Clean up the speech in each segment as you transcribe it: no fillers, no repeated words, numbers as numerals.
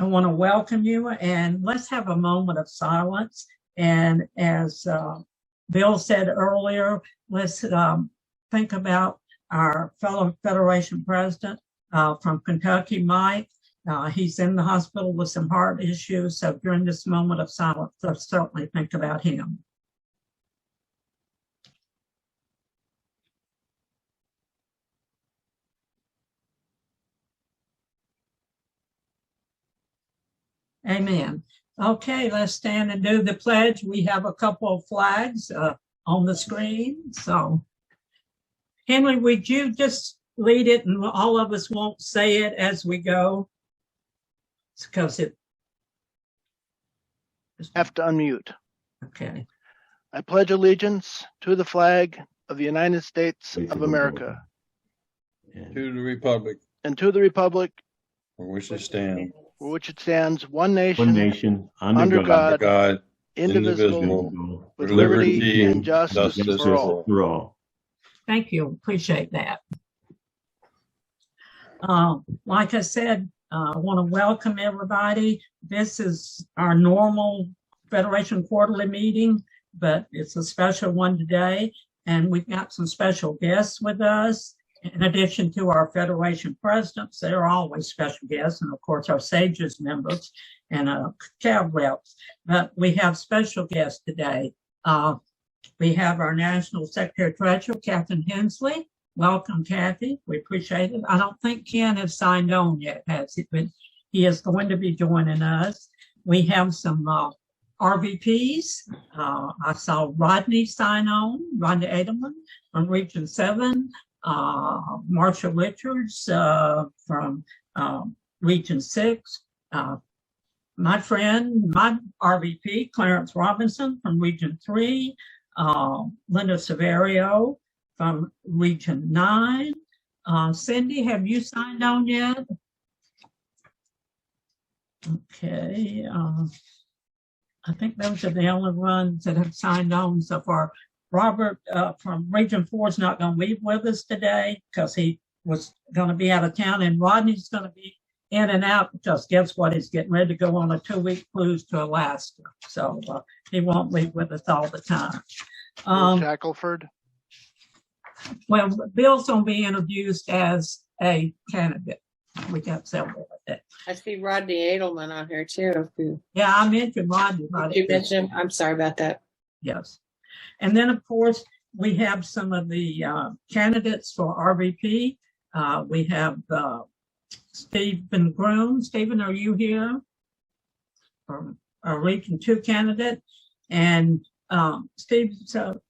I want to welcome you, and let's have a moment of silence. And as Bill said earlier, let's think about our fellow Federation president from Kentucky, Mike. He's in the hospital with some heart issues, so during this moment of silence, let's certainly think about him. Amen. Okay, let's stand and do the pledge. We have a couple of flags on the screen. So, Henry, would you just lead it, and all of us won't say it as we go? It's because it have to unmute. Okay. I pledge allegiance to the flag of the United States of America, to the republic, and to the republic for which it stands, one nation, under God, indivisible, with liberty and justice for all. Thank you. Appreciate that. Like I said, I want to welcome everybody. This is our normal Federation quarterly meeting, but it's a special one today. And we've got some special guests with us. In addition to our Federation presidents, they're always special guests, and of course our SAGES members and CAB reps. But we have special guests today. We have our National Secretary Treasurer, Catherine Hensley. Welcome, Kathy. We appreciate it. I don't think Ken has signed on yet, has he? But he is going to be joining us. We have some RVPs. I saw Rodney sign on, Rodney Edelman from Region 7. Marsha Richards from Region 6, my friend, my RVP, Clarence Robinson from Region 3, Linda Severio from Region 9. Cindy, have you signed on yet? Okay, I think those are the only ones that have signed on so far. Robert from Region 4 is not going to be with us today because he was going to be out of town, and Rodney's going to be in and out because guess what? He's getting ready to go on a 2-week cruise to Alaska. So he won't be with us all the time. Shackelford? Well, Bill's going to be introduced as a candidate. We got several of that. I see Rodney Edelman on here too. Yeah, I mentioned Rodney. Did you mention him? I'm sorry about that. Yes. And then, of course, we have some of the candidates for RVP. We have Stephen Groom. Stephen, are you here? Or a Region 2 candidate. And Steve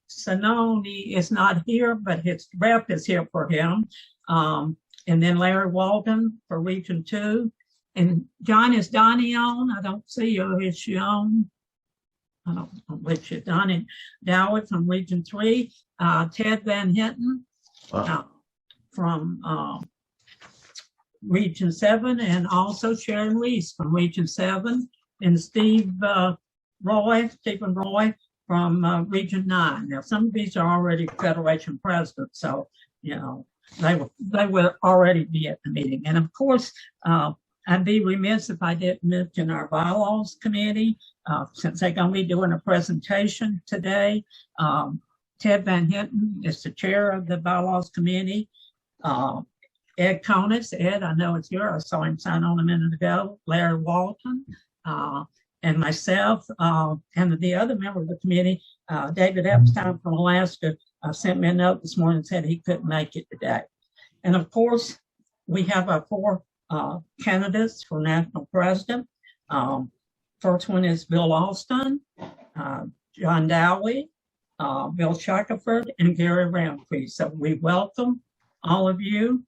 Sanoni is not here, but his rep is here for him. And then Larry Walden for Region 2. And John, is Donnie on? I don't see you. Is she on? I don't know which is Donnie Dowd from Region 3, Ted Van Hinton from Region 7, and also Sharon Reese from Region 7, and Stephen Roy from Region 9. Now, some of these are already Federation presidents, so, you know, they will already be at the meeting. And of course, I'd be remiss if I didn't mention our bylaws committee, since they're going to be doing a presentation today. Ted Van Hinton is the chair of the bylaws committee. Ed Conis, Ed, I know it's here. I saw him sign on a minute ago. Larry Walton, and myself, and the other member of the committee, David Epstein from Alaska, sent me a note this morning and said he couldn't make it today. And of course, we have our 4 candidates for national president. First one is Bill Alston, John Dowey, Bill Shackelford, and Gary Roundtree. So we welcome all of you.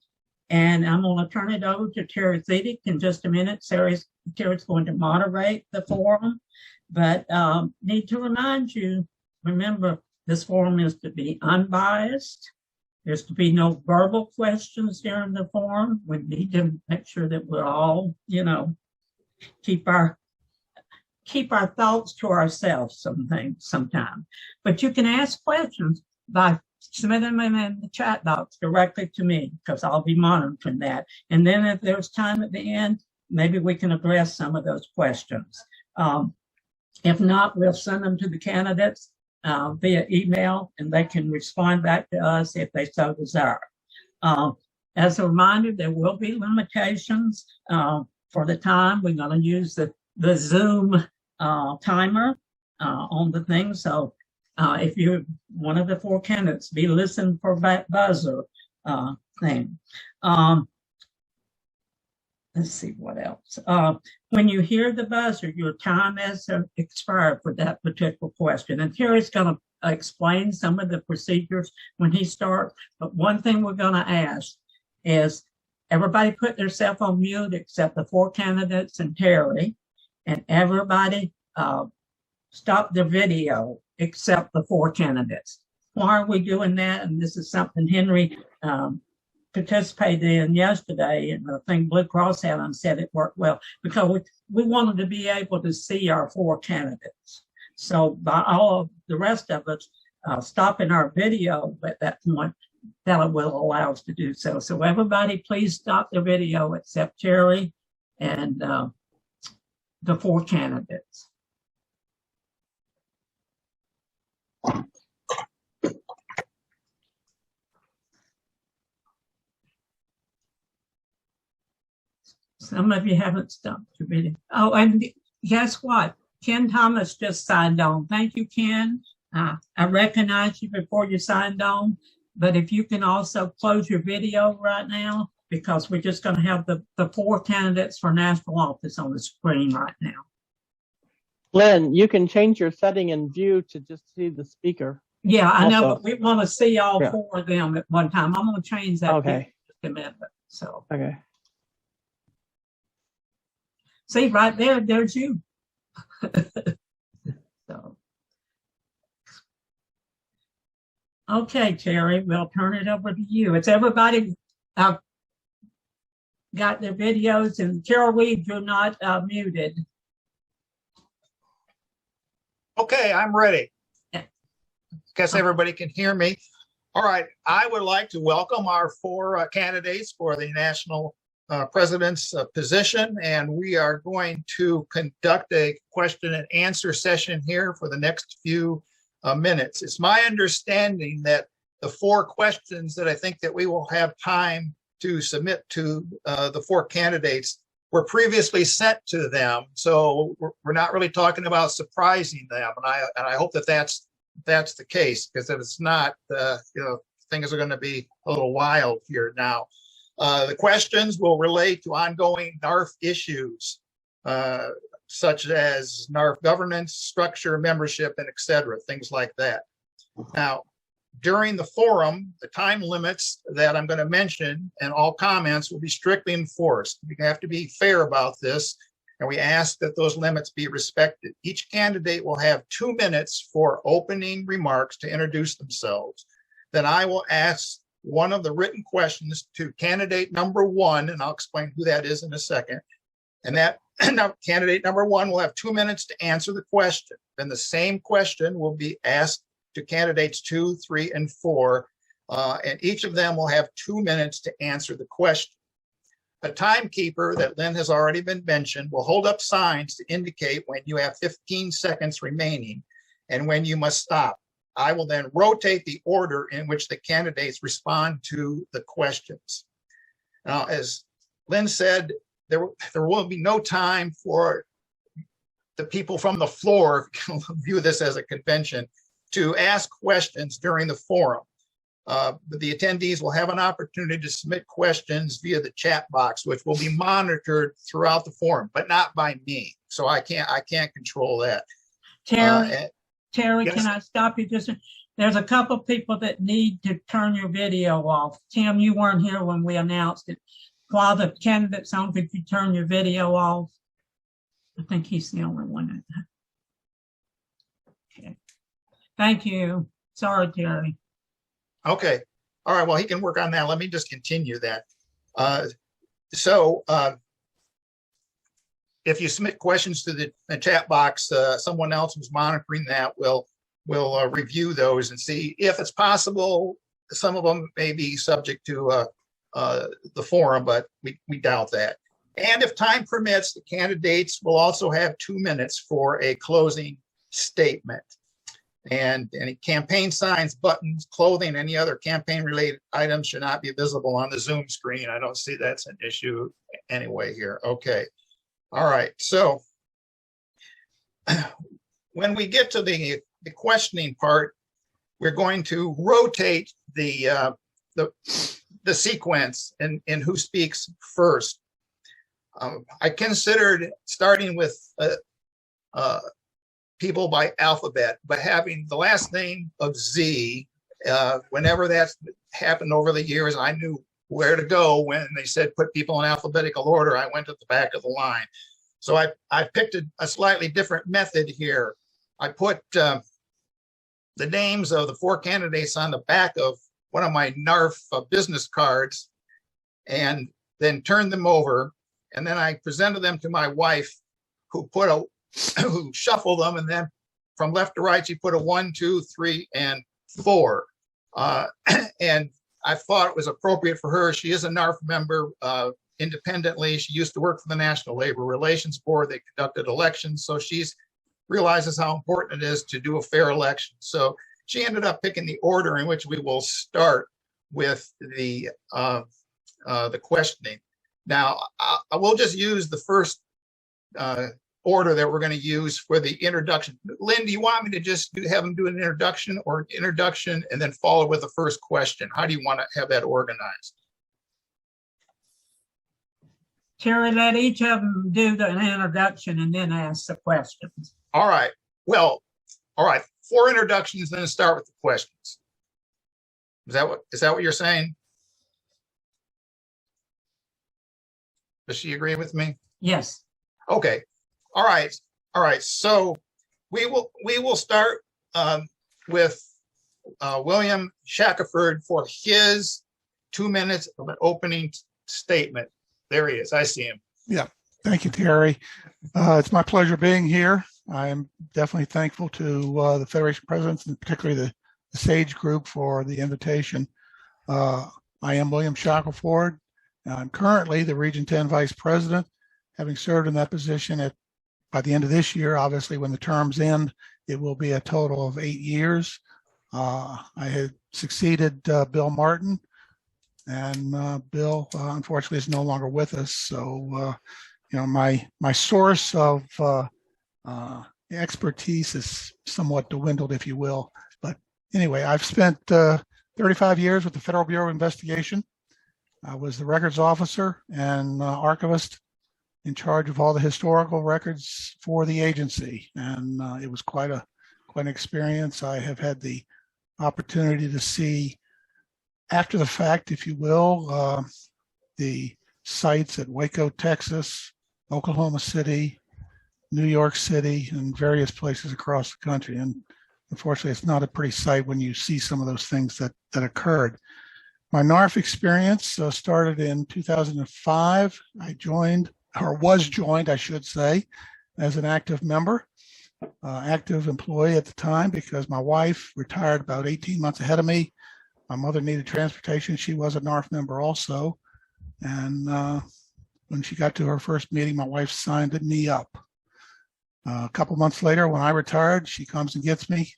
And I'm going to turn it over to Terry Zedek in just a minute. Terry's going to moderate the forum. But need to remind you, remember, this forum is to be unbiased. There's to be no verbal questions during the forum. We need to make sure that we're all, you know, keep our thoughts to ourselves sometimes. But you can ask questions by submitting them in the chat box directly to me, because I'll be monitoring that. And then if there's time at the end, maybe we can address some of those questions. If not, we'll send them to the candidates via email, and they can respond back to us if they so desire. As a reminder, there will be limitations for the time. We're going to use the Zoom timer on the thing. So if you're one of the 4 candidates, be listening for that buzzer thing. Let's see what else. When you hear the buzzer, your time has expired for that particular question. And Terry's going to explain some of the procedures when he starts. But one thing we're going to ask is everybody put themselves on mute except the 4 candidates and Terry, and everybody stop the video except the 4 candidates. Why are we doing that? And this is something Henry participated in yesterday, and I think Blue Cross had and said it worked well, because we wanted to be able to see our 4 candidates. So by all of the rest of us stopping our video at that point, that will allow us to do so. So everybody please stop the video except Terry and the 4 candidates. Some of you haven't stopped your video. Oh, and guess what? Ken Thomas just signed on. Thank you, Ken. I recognized you before you signed on, but if you can also close your video right now, because we're just going to have the 4 candidates for national office on the screen right now. Lynn, you can change your setting and view to just see the speaker. Yeah, I know, Also. but we want to see all Yeah. 4 of them at one time. I'm going to change that Okay. in just a minute. So, Okay. see right there, there's you. So, okay, Terry, we'll turn it over to you. It's everybody got their videos, and Carol Reed, you're not muted. Okay, I'm ready. Yeah. Guess everybody can hear me. All right, I would like to welcome our 4 candidates for the national president's position, and we are going to conduct a question and answer session here for the next few minutes. It's my understanding that the 4 questions that I think that we will have time to submit to the 4 candidates were previously sent to them, so we're not really talking about surprising them, and I hope that that's the case, because if it's not, things are going to be a little wild here now. The questions will relate to ongoing NARFE issues, such as NARFE governance, structure, membership, and et cetera, things like that. Now, during the forum, the time limits that I'm going to mention and all comments will be strictly enforced. We have to be fair about this, and we ask that those limits be respected. Each candidate will have 2 minutes for opening remarks to introduce themselves. Then I will ask one of the written questions to candidate number 1, and I'll explain who that is in a second. And that candidate number 1 will have 2 minutes to answer the question. Then the same question will be asked to candidates 2, 3, and 4, and each of them will have 2 minutes to answer the question. A timekeeper that Lynn has already been mentioned will hold up signs to indicate when you have 15 seconds remaining and when you must stop. I will then rotate the order in which the candidates respond to the questions. Now, as Lynn said, there will be no time for the people from the floor, view this as a convention, to ask questions during the forum. But the attendees will have an opportunity to submit questions via the chat box, which will be monitored throughout the forum, but not by me. So I can't control that. Terry, yes. Can I stop you just? There's a couple people that need to turn your video off. Tim, you weren't here when we announced it. While the candidate's on, could you turn your video off? I think he's the only one. Okay. Thank you. Sorry, Terry. Okay. All right. Well, he can work on that. Let me just continue that. If you submit questions to the chat box, someone else who's monitoring that will review those and see if it's possible. Some of them may be subject to the forum, but we doubt that. And if time permits, the candidates will also have 2 minutes for a closing statement. And any campaign signs, buttons, clothing, any other campaign related items should not be visible on the Zoom screen. I don't see that's an issue anyway here. Okay. All right. So when we get to the questioning part, we're going to rotate the sequence in who speaks first. I considered starting with people by alphabet, but having the last name of Z, whenever that's happened over the years, I knew where to go when they said put people in alphabetical order. I went to the back of the line. So I picked a slightly different method here. I put the names of the 4 candidates on the back of one of my NARFE business cards and then turned them over. And then I presented them to my wife, who who shuffled them, and then from left to right, she put a 1, 2, 3, and 4. And I thought it was appropriate for her. She is a NARFE member independently. She used to work for the National Labor Relations Board. They conducted elections, so she's realizes how important it is to do a fair election. So she ended up picking the order in which we will start with the questioning. Now, I will just use the first order that we're going to use for the introduction. Lynn, do you want me to just have them do an introduction and then follow with the first question? How do you want to have that organized? Terry, let each of them do the introduction and then ask the questions. All right. Well, all right. 4 introductions, then start with the questions. Is that what you're saying? Does she agree with me? Yes. Okay. All right. All right. So we will start with William Shackelford for his 2 minutes of an opening statement. There he is. I see him. Yeah. Thank you, Terry. It's my pleasure being here. I'm definitely thankful to the Federation presidents and particularly the SAGE group for the invitation. I am William Shackelford. I'm currently the Region 10 Vice President, having served in that position by the end of this year. Obviously, when the terms end, it will be a total of 8 years. I had succeeded Bill Martin, and Bill, unfortunately, is no longer with us. So, my source of expertise is somewhat dwindled, if you will. But anyway, I've spent 35 years with the Federal Bureau of Investigation. I was the records officer and archivist in charge of all the historical records for the agency, and it was quite an experience. I have had the opportunity to see, after the fact, if you will, the sites at Waco, Texas, Oklahoma City, New York City, and various places across the country. And unfortunately, it's not a pretty sight when you see some of those things that occurred. My NARFE experience started in 2005. I was joined, I should say, as an active member, active employee at the time, because my wife retired about 18 months ahead of me. My mother needed transportation. She was a NARFE member also. And when she got to her first meeting, my wife signed me up. A couple months later, when I retired, she comes and gets me,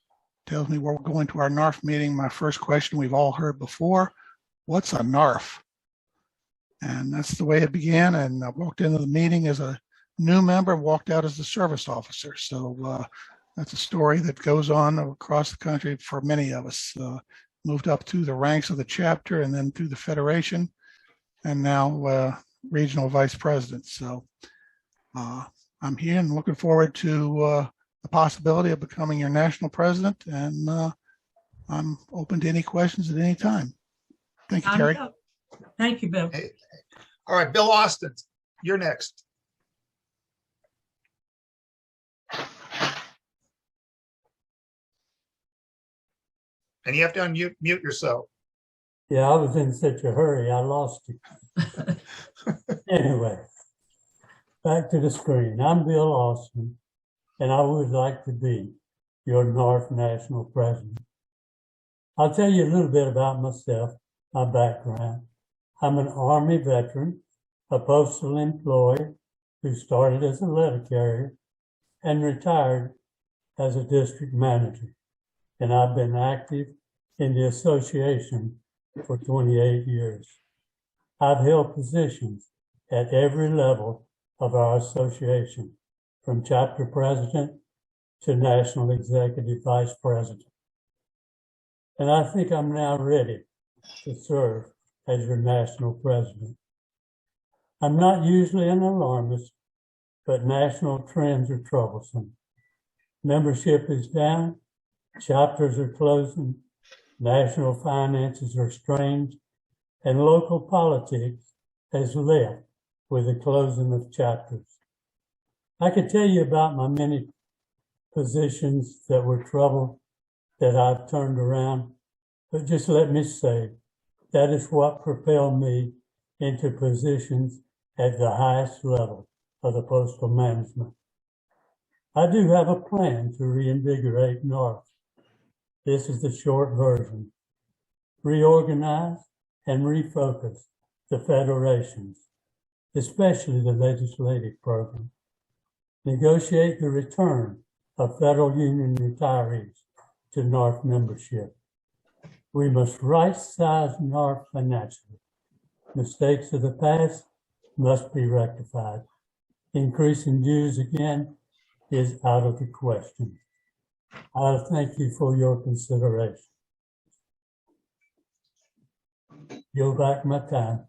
tells me we're going to our NARFE meeting. My first question we've all heard before: what's a NARFE? And that's the way it began. And I walked into the meeting as a new member and walked out as the service officer. So that's a story that goes on across the country for many of us. Moved up through the ranks of the chapter and then through the Federation, and now regional vice president. So I'm here and looking forward to the possibility of becoming your national president. And I'm open to any questions at any time. Thank you, Terry. Thank you, Bill. Hey. All right, Bill Austin, you're next. And you have to unmute yourself. Yeah, I was in such a hurry, I lost it. Anyway, back to the screen. I'm Bill Austin, and I would like to be your NARFE National President. I'll tell you a little bit about myself, my background. I'm an Army veteran. a postal employee who started as a letter carrier and retired as a district manager. And I've been active in the association for 28 years. I've held positions at every level of our association, from chapter president to national executive vice president. And I think I'm now ready to serve as your national president. I'm not usually an alarmist, but national trends are troublesome. Membership is down, chapters are closing, national finances are strained, and local politics has left with the closing of chapters. I could tell you about my many positions that were troubled that I've turned around, but just let me say, that is what propelled me into positions at the highest level of the postal management. I do have a plan to reinvigorate NARFE. This is the short version. Reorganize and refocus the federations, especially the legislative program. Negotiate the return of federal union retirees to NARFE membership. We must right-size NARFE financially. Mistakes of the past must be rectified. Increasing dues again is out of the question. I thank you for your consideration. Yield back my time.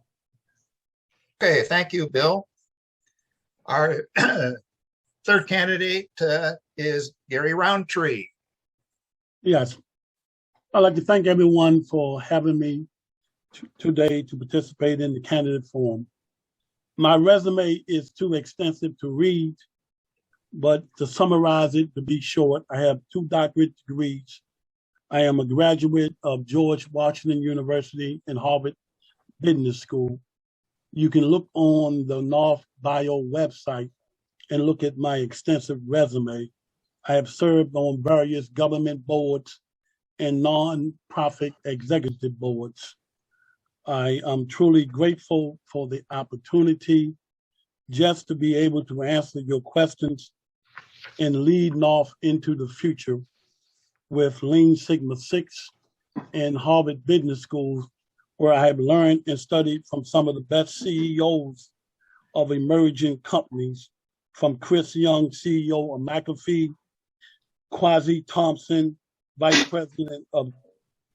Okay, thank you, Bill. Our third candidate is Gary Roundtree. Yes. I'd like to thank everyone for having me today to participate in the candidate forum. My resume is too extensive to read, but to summarize it, to be short, I have 2 doctorate degrees. I am a graduate of George Washington University and Harvard Business School. You can look on the NARFE bio website and look at my extensive resume. I have served on various government boards and nonprofit executive boards. I am truly grateful for the opportunity just to be able to answer your questions and lead NARFE into the future with Lean Sigma 6 and Harvard Business School, where I have learned and studied from some of the best CEOs of emerging companies, from Chris Young, CEO of McAfee, Kwasi Thompson, Vice President of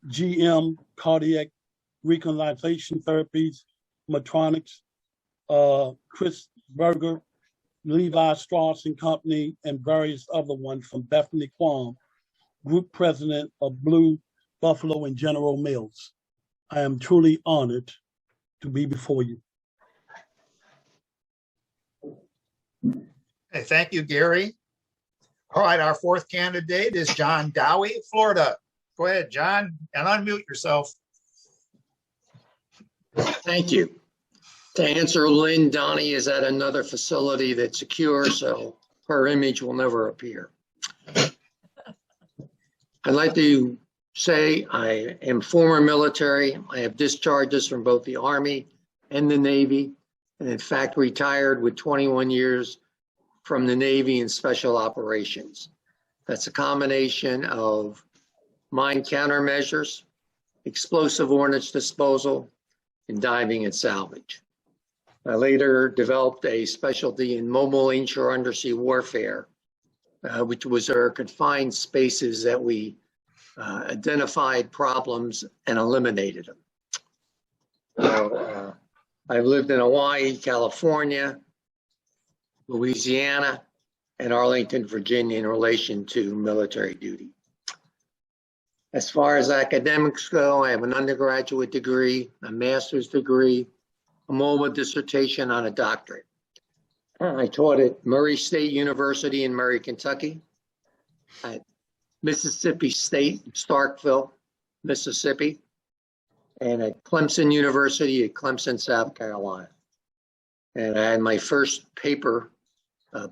GM Cardiac Reconalization Therapies, Medtronics, Chris Berger, Levi Strauss and Company, and various other ones, from Bethany Quam, Group President of Blue Buffalo and General Mills. I am truly honored to be before you. Hey, thank you, Gary. All right, our fourth candidate is John Dowie, Florida. Go ahead, John, and unmute yourself. Thank you. To answer Lynn, Donnie is at another facility that's secure, so her image will never appear. I'd like to say I am former military. I have discharges from both the Army and the Navy, and in fact retired with 21 years from the Navy in special operations. That's a combination of mine countermeasures, explosive ordnance disposal, and diving and salvage. I later developed a specialty in mobile inshore undersea warfare, which was our confined spaces that we identified problems and eliminated them. So, I've lived in Hawaii, California, Louisiana, and Arlington, Virginia in relation to military duty. As far as academics go, I have an undergraduate degree, a master's degree, a mobile dissertation on a doctorate. I taught at Murray State University in Murray, Kentucky, at Mississippi State, Starkville, Mississippi, and at Clemson University at Clemson, South Carolina. And I had my first paper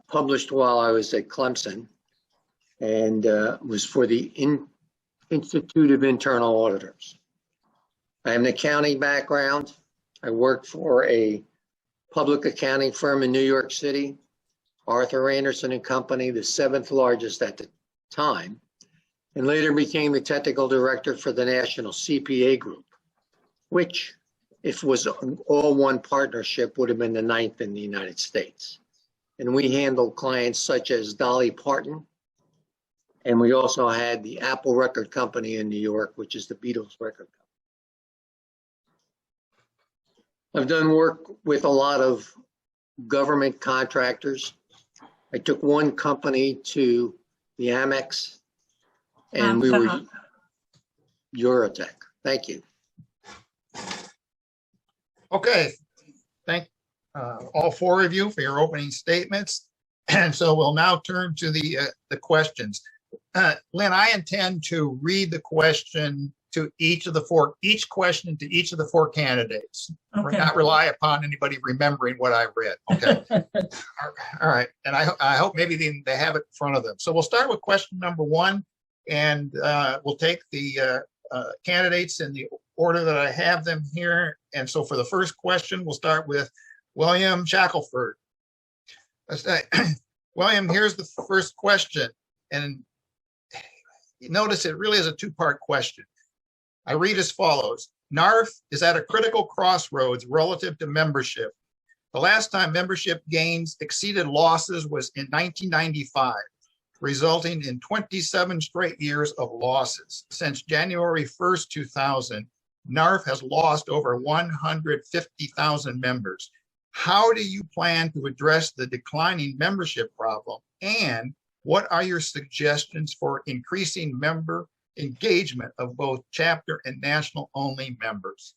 published while I was at Clemson, and was for the Institute of Internal Auditors. I have an accounting background. I worked for a public accounting firm in New York City, Arthur Anderson and Company, the 7th largest at the time, and later became the technical director for the National CPA Group, which, if it was all one partnership, would have been the 9th in the United States. And we handled clients such as Dolly Parton, and we also had the Apple Record Company in New York, which is the Beatles record company. I've done work with a lot of government contractors. I took one company to the Amex, and we were Eurotech. Thank you. Okay, thank all four of you for your opening statements. And so we'll now turn to the questions. Lynn, I intend to read the question to each question to each of the four candidates. Okay. Not rely upon anybody remembering what I read. Okay. All right. And I hope maybe they have it in front of them. So we'll start with question number one, and we'll take the candidates in the order that I have them here. And so for the first question, we'll start with William Shackelford. William, here's the first question. And you notice it really is a two-part question. I read as follows. NARFE is at a critical crossroads relative to membership. The last time membership gains exceeded losses was in 1995, resulting in 27 straight years of losses. Since January 1st, 2000, NARFE has lost over 150,000 members. How do you plan to address the declining membership problem? And what are your suggestions for increasing member engagement of both chapter and national only members?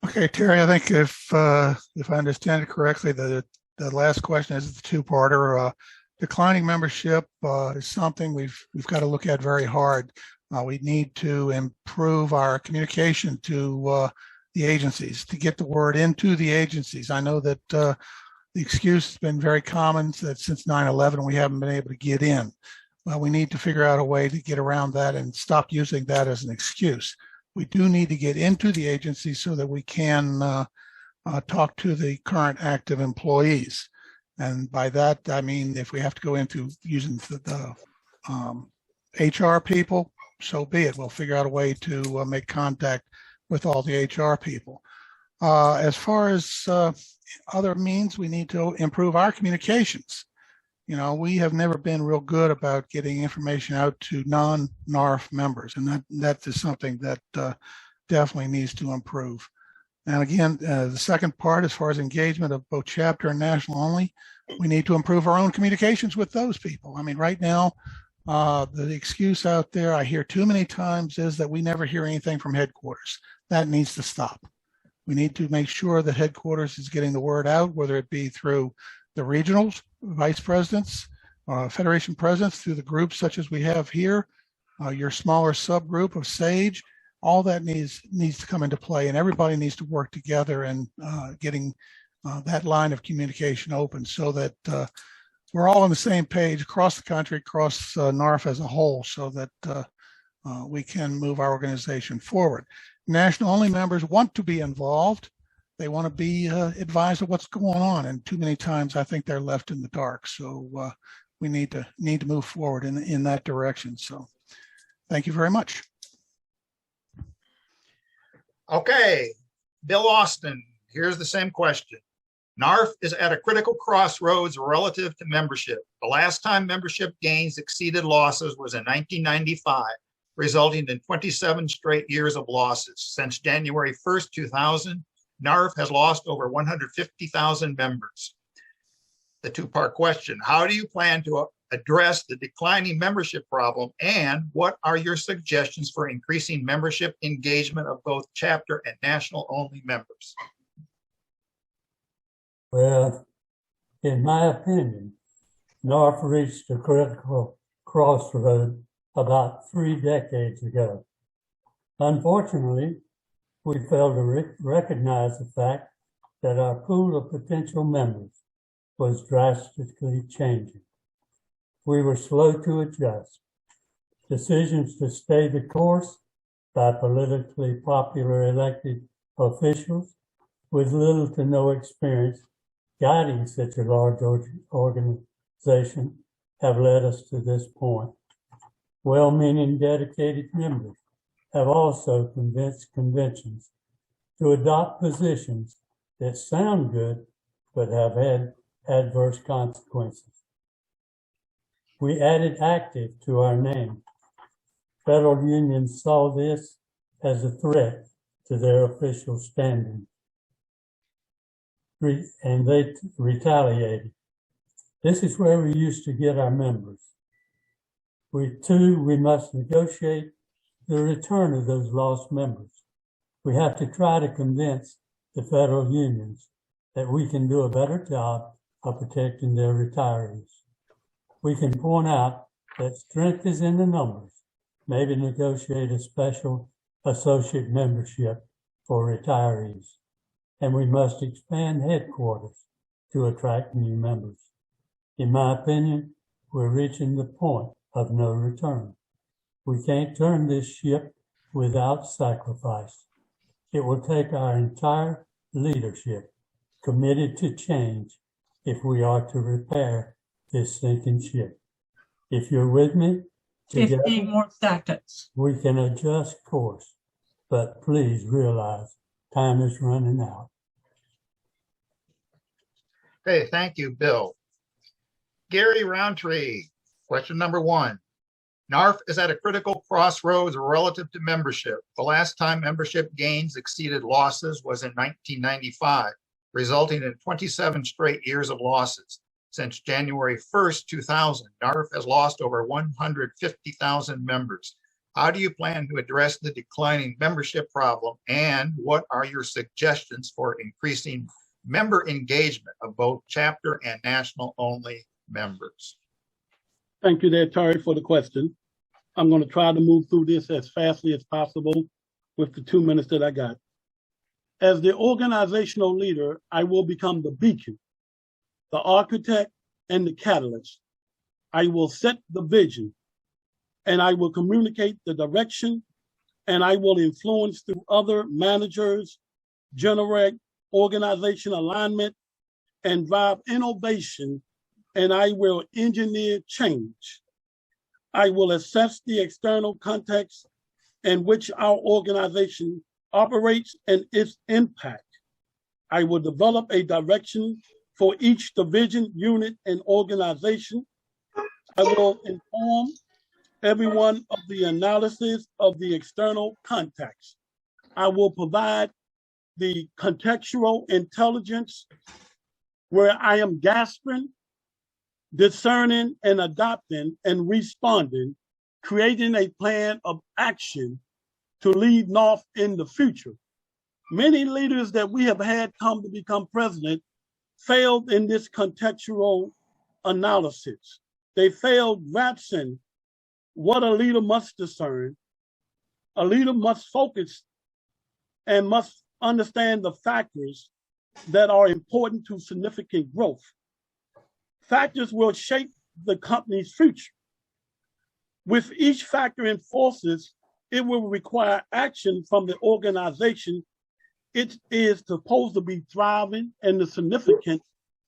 Okay, Terry, I think if I understand it correctly, the last question is the two-parter. Declining membership is something we've got to look at very hard. We need to improve our communication to the agencies, to get the word into the agencies. I know that the excuse has been very common that since 9/11 we haven't been able to get in. Well, we need to figure out a way to get around that and stop using that as an excuse. We do need to get into the agency so that we can talk to the current active employees. And by that, I mean, if we have to go into using the HR people, so be it. We'll figure out a way to make contact with all the HR people. As far as other means, we need to improve our communications. You know, we have never been real good about getting information out to non-NARFE members, and that is something that definitely needs to improve. And again, the second part, as far as engagement of both chapter and national only, we need to improve our own communications with those people. I mean, right now, the excuse out there I hear too many times is that we never hear anything from headquarters. That needs to stop. We need to make sure that headquarters is getting the word out, whether it be through the regionals, vice presidents, federation presidents, through the groups such as we have here, your smaller subgroup of SAGE. All that needs to come into play, and everybody needs to work together and getting that line of communication open so that we're all on the same page across the country, across NARFE as a whole, so that we can move our organization forward. National only members want to be involved. They want to be advised of what's going on, and too many times I think they're left in the dark. So we need to move forward in that direction. So thank you very much. Okay, Bill Austin, here's the same question. NARFE is at a critical crossroads relative to membership. The last time membership gains exceeded losses was in 1995, resulting in 27 straight years of losses. Since January 1st, 2000, NARFE has lost over 150,000 members. The two-part question, how do you plan to address the declining membership problem, and what are your suggestions for increasing membership engagement of both chapter and national only members? Well, in my opinion, NARFE reached a critical crossroad about 3 decades ago. Unfortunately, we failed to recognize the fact that our pool of potential members was drastically changing. We were slow to adjust. Decisions to stay the course by politically popular elected officials with little to no experience guiding such a large organization have led us to this point. Well-meaning, dedicated members have also convinced conventions to adopt positions that sound good but have had adverse consequences. We added active to our name. Federal unions saw this as a threat to their official standing, and they retaliated. This is where we used to get our members. We must negotiate the return of those lost members. We have to try to convince the federal unions that we can do a better job of protecting their retirees. We can point out that strength is in the numbers, maybe negotiate a special associate membership for retirees, and we must expand headquarters to attract new members. In my opinion, we're reaching the point of no return. We can't turn this ship without sacrifice. It will take our entire leadership committed to change if we are to repair this sinking ship. If you're with me, 15 more seconds. we can adjust course, but please realize time is running out. Okay, thank you, Bill. Gary Roundtree, question number 1. NARFE is at a critical crossroads relative to membership. The last time membership gains exceeded losses was in 1995, resulting in 27 straight years of losses. Since January 1st, 2000, NARFE has lost over 150,000 members. How do you plan to address the declining membership problem, and what are your suggestions for increasing member engagement of both chapter and national-only members? Thank you there, Terry, for the question. I'm going to try to move through this as fastly as possible with the 2 minutes that I got. As the organizational leader, I will become the beacon, the architect, and the catalyst. I will set the vision, and I will communicate the direction, and I will influence through other managers, generate organization alignment, and drive innovation, and I will engineer change. I will assess the external context in which our organization operates and its impact. I will develop a direction for each division, unit, and organization. I will inform everyone of the analysis of the external context. I will provide the contextual intelligence where I am gasping, discerning and adopting and responding, creating a plan of action to lead NARFE in the future. Many leaders that we have had come to become president failed in this contextual analysis. They failed grasping what a leader must discern. A leader must focus and must understand the factors that are important to significant growth. Factors will shape the company's future. With each factor in forces, it will require action from the organization it is supposed to be thriving and the significance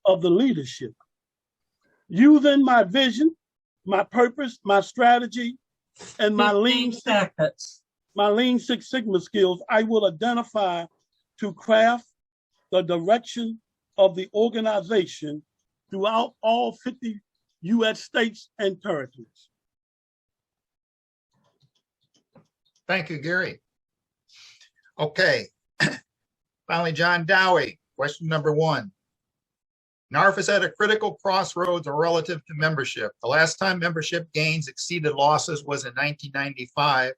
of the leadership. Using my vision, my purpose, my strategy, and my Lean Six Sigma skills, I will identify to craft the direction of the organization throughout all 50 U.S. states and territories. Thank you, Gary. Okay, finally, John Dowie, question number 1. NARFE is at a critical crossroads relative to membership. The last time membership gains exceeded losses was in 1995,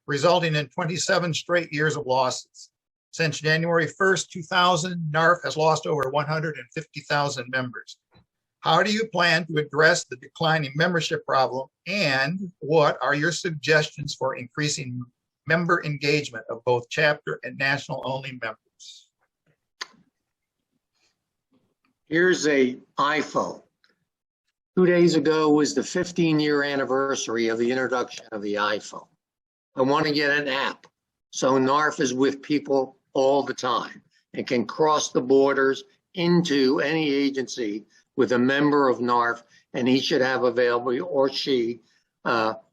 resulting in 27 straight years of losses. Since January 1st, 2000, NARFE has lost over 150,000 members. How do you plan to address the declining membership problem, and what are your suggestions for increasing member engagement of both chapter and national-only members? Here's a iPhone. 2 days ago was the 15-year anniversary of the introduction of the iPhone. I want to get an app so NARFE is with people all the time. and can cross the borders into any agency with a member of NARFE, and he should have available, or she,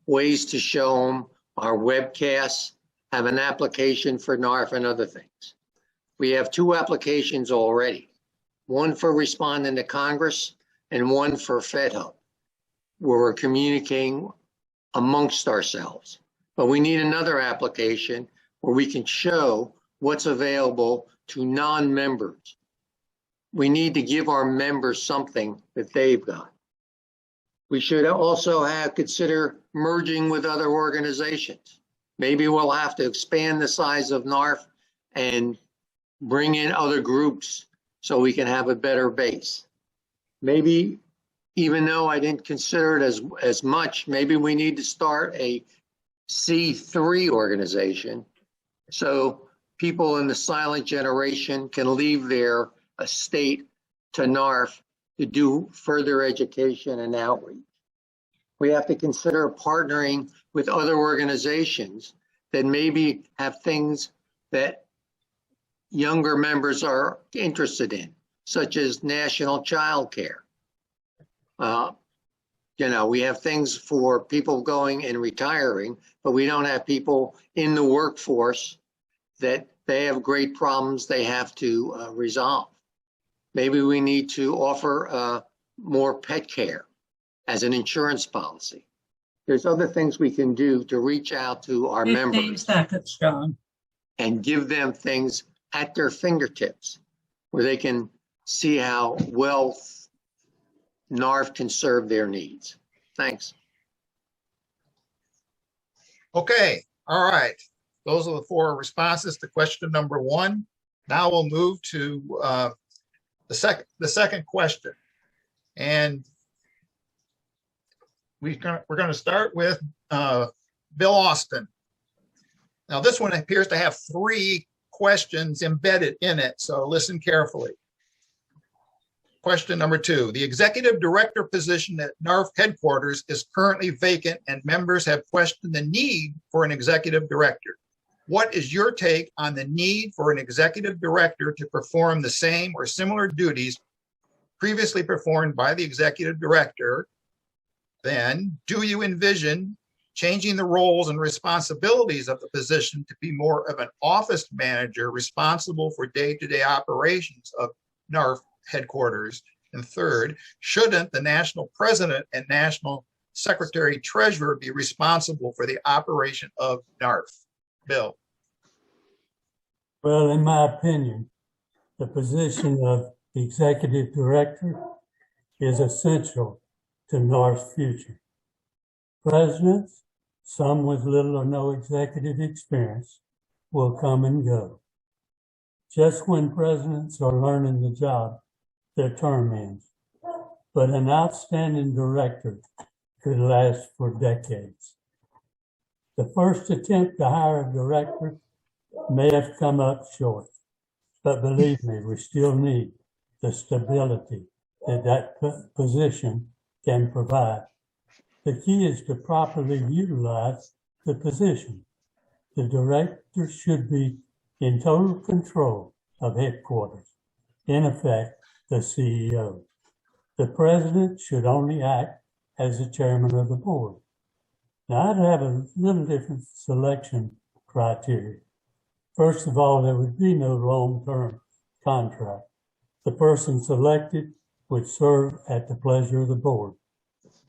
ways to show them our webcasts, have an application for NARFE and other things. We have 2 applications already, one for responding to Congress and one for FedHub, where we're communicating amongst ourselves. But we need another application where we can show what's available to non-members. We need to give our members something that they've got. We should also consider merging with other organizations. Maybe we'll have to expand the size of NARFE and bring in other groups so we can have a better base. Maybe, even though I didn't consider it as much, maybe we need to start a C3 organization so people in the silent generation can leave their estate to NARFE to do further education and outreach. We have to consider partnering with other organizations that maybe have things that younger members are interested in, such as national child care. We have things for people going and retiring, but we don't have people in the workforce that they have great problems they have to resolve. Maybe we need to offer more pet care as an insurance policy. There's other things we can do to reach out to our 15 members seconds, John. and give them things at their fingertips where they can see how well NARFE can serve their needs. Thanks. Okay, all right. Those are the 4 responses to question number 1. Now we'll move to the second question. And we're going to start with Bill Austin. Now this one appears to have 3 questions embedded in it, so listen carefully. Question number 2, the executive director position at NARFE headquarters is currently vacant and members have questioned the need for an executive director. What is your take on the need for an executive director to perform the same or similar duties previously performed by the executive director? Then, do you envision changing the roles and responsibilities of the position to be more of an office manager responsible for day-to-day operations of NARFE headquarters? And third, shouldn't the national president and national secretary treasurer be responsible for the operation of NARFE? Bill. Well, in my opinion, the position of the executive director is essential to NARFE's future. Presidents, some with little or no executive experience, will come and go. Just when presidents are learning the job, their term ends. But an outstanding director could last for decades. The first attempt to hire a director may have come up short, but believe me, we still need the stability that position can provide. The key is to properly utilize the position. The director should be in total control of headquarters, in effect, the CEO. The president should only act as the chairman of the board. Now, I'd have a little different selection criteria. First of all, there would be no long-term contract. The person selected would serve at the pleasure of the board.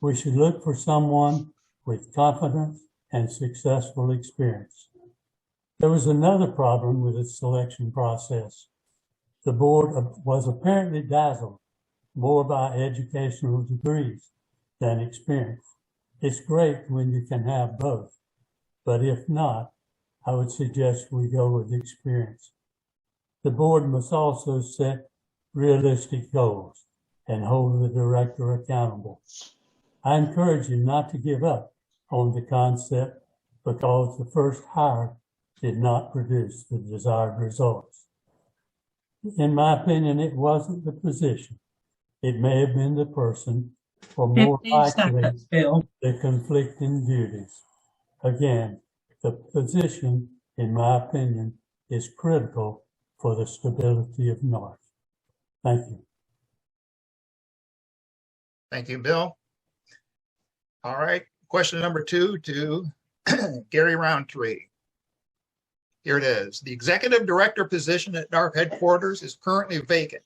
We should look for someone with confidence and successful experience. There was another problem with the selection process. The board was apparently dazzled more by educational degrees than experience. It's great when you can have both, but if not, I would suggest we go with experience. The board must also set realistic goals and hold the director accountable. I encourage you not to give up on the concept because the first hire did not produce the desired results. In my opinion, it wasn't the position. It may have been the person, or more 15 likely, seconds, Bill. the conflicting duties. Again, the position, in my opinion, is critical for the stability of NARFE. Thank you. Thank you, Bill. All right, question number 2 to Gary Roundtree. Here it is. The executive director position at NARFE headquarters is currently vacant,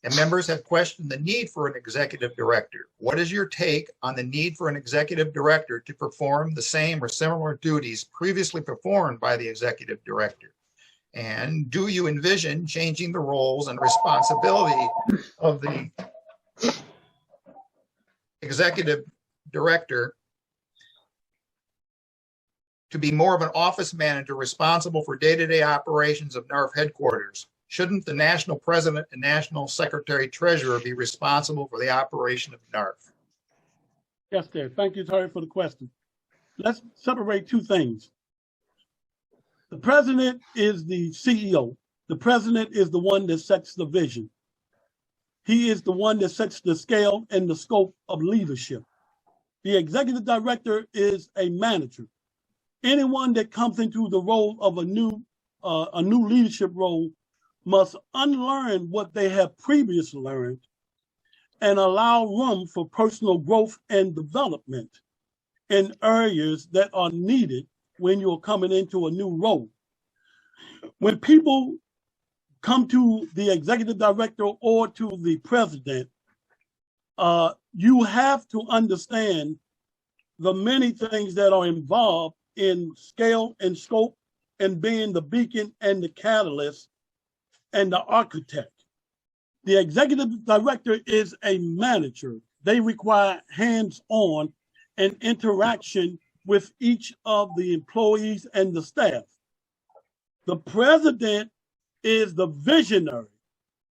and members have questioned the need for an executive director. What is your take on the need for an executive director to perform the same or similar duties previously performed by the executive director? And do you envision changing the roles and responsibility of the executive director to be more of an office manager responsible for day-to-day operations of NARFE headquarters? Shouldn't the national president and national secretary treasurer be responsible for the operation of NARFE? Yes, there. Thank you, Terry, for the question. Let's separate two things. The president is the CEO. The president is the one that sets the vision. He is the one that sets the scale and the scope of leadership. The executive director is a manager. Anyone that comes into the role of a new leadership role must unlearn what they have previously learned and allow room for personal growth and development in areas that are needed when you're coming into a new role. When people come to the executive director or to the president, you have to understand the many things that are involved in scale and scope and being the beacon and the catalyst and the architect. The executive director is a manager. They require hands-on and interaction with each of the employees and the staff. The president is the visionary.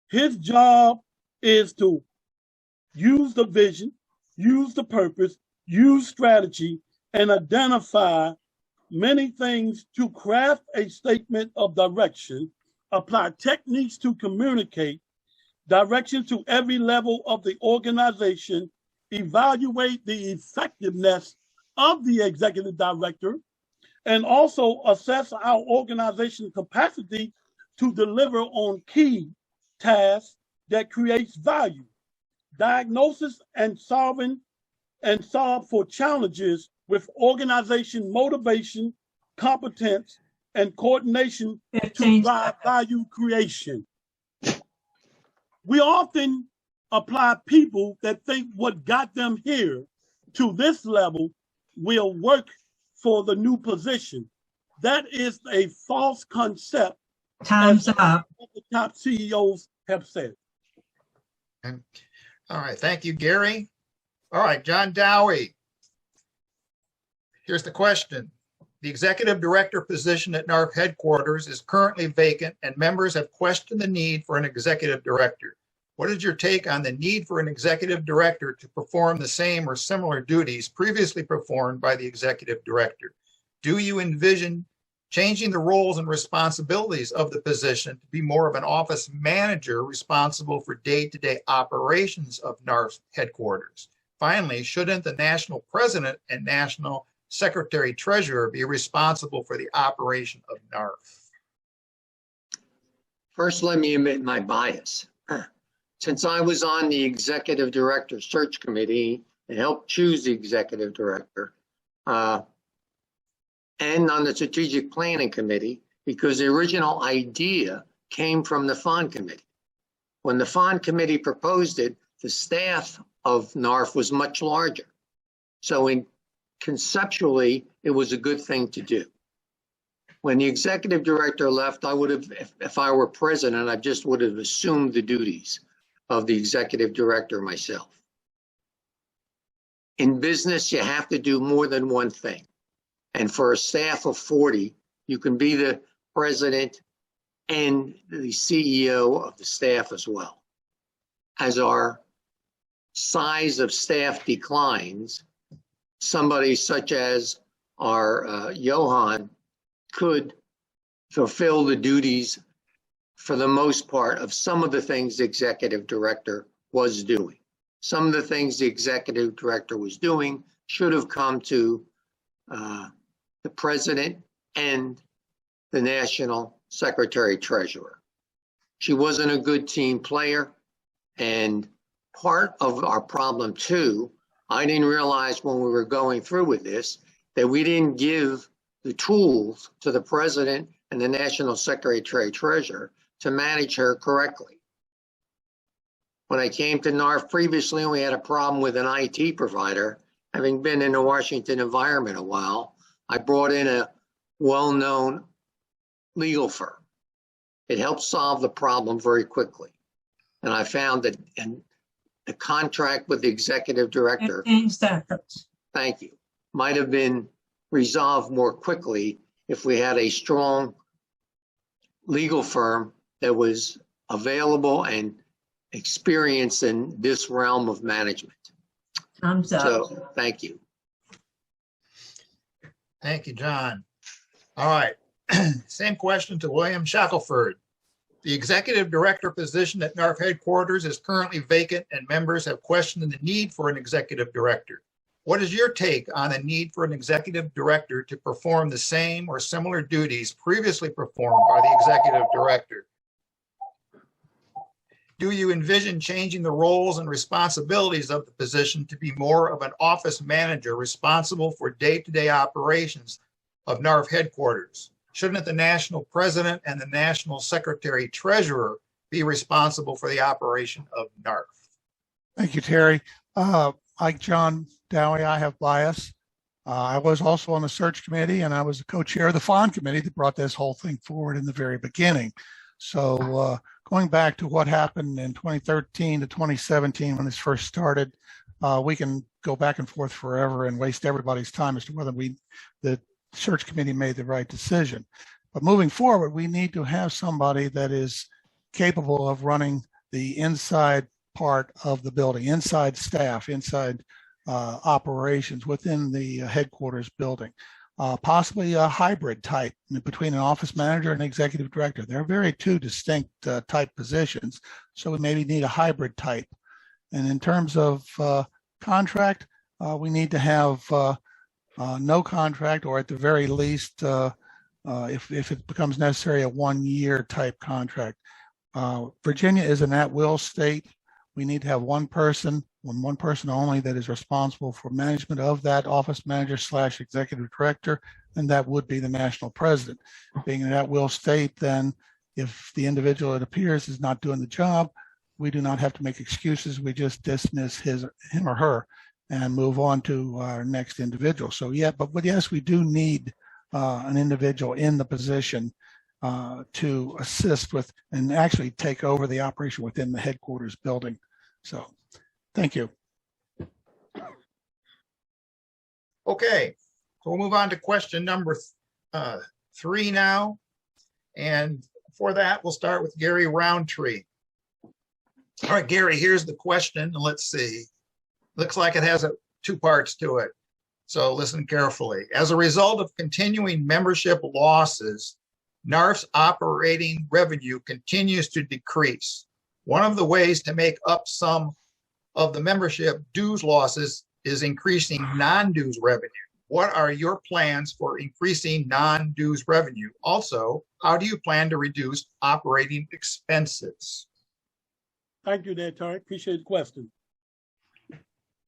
His job is to use the vision, use the purpose, use strategy, and identify many things to craft a statement of direction, apply techniques to communicate direction to every level of the organization, evaluate the effectiveness of the executive director, and also assess our organization's capacity to deliver on key tasks that creates value, diagnosis and solve for challenges with organization motivation, competence, and coordination to drive value creation. We often apply people that think what got them here to this level will work for the new position. That is a false concept. Time's up. The top CEOs have said. Okay. All right, thank you, Gary. All right, John Dowie. Here's the question. The executive director position at NARFE headquarters is currently vacant and members have questioned the need for an executive director. What is your take on the need for an executive director to perform the same or similar duties previously performed by the executive director? Do you envision changing the roles and responsibilities of the position to be more of an office manager responsible for day-to-day operations of NARFE headquarters? Finally, shouldn't the national president and national secretary treasurer be responsible for the operation of NARFE? First, let me admit my bias. Since I was on the executive director search committee and helped choose the executive director, and on the strategic planning committee, because the original idea came from the FON committee. When the FON committee proposed it, the staff of NARFE was much larger. So conceptually, it was a good thing to do. When the executive director left, I would have, if I were president, I just would have assumed the duties of the executive director myself. In business, you have to do more than one thing. And for a staff of 40, you can be the president and the CEO of the staff as well. As our size of staff declines, somebody such as our Johan could fulfill the duties for the most part of some of the things the executive director was doing. Some of the things the executive director was doing should have come to the president and the national secretary treasurer. She wasn't a good team player. And part of our problem too, I didn't realize when we were going through with this, that we didn't give the tools to the president and the national secretary treasurer to manage her correctly. When I came to NARFE previously, we had a problem with an IT provider. Having been in the Washington environment a while, I brought in a well-known legal firm. It helped solve the problem very quickly. And I found that the contract with the executive director, 15 seconds. thank you, might have been resolved more quickly if we had a strong legal firm that was available and experienced in this realm of management. Time's up. So, thank you. Thank you, John. All right. Same question to William Shackelford. The executive director position at NARFE headquarters is currently vacant and members have questioned the need for an executive director. What is your take on the need for an executive director to perform the same or similar duties previously performed by the executive director? Do you envision changing the roles and responsibilities of the position to be more of an office manager responsible for day-to-day operations of NARFE headquarters? Shouldn't the national president and the national secretary treasurer be responsible for the operation of NARFE? Thank you, Terry. Like John Dowie, I have bias. I was also on the search committee, and I was the co-chair of the FON committee that brought this whole thing forward in the very beginning. So going back to what happened in 2013 to 2017 when this first started, we can go back and forth forever and waste everybody's time as to whether the search committee made the right decision. But moving forward, we need to have somebody that is capable of running the inside part of the building, inside staff, inside operations within the headquarters building. Possibly a hybrid type between an office manager and executive director. They're very two distinct type positions, so we maybe need a hybrid type. And in terms of contract, we need to have no contract, or at the very least, if it becomes necessary, a 1-year type contract. Virginia is an at-will state. We need to have one person only that is responsible for management of that office manager / executive director, and that would be the national president. Being an at-will state, then if the individual, it appears, is not doing the job, we do not have to make excuses. We just dismiss him or her and move on to our next individual. So but yes, we do need an individual in the position to assist with and actually take over the operation within the headquarters building. So thank you. Okay, so we'll move on to question number 3 now. And for that, we'll start with Gary Roundtree. All right, Gary, here's the question, and let's see. Looks like it has 2 parts to it. So listen carefully. As a result of continuing membership losses, NARFE's operating revenue continues to decrease. One of the ways to make up some of the membership dues losses is increasing non-dues revenue. What are your plans for increasing non-dues revenue? Also, how do you plan to reduce operating expenses? Thank you there, Terry. Appreciate the question.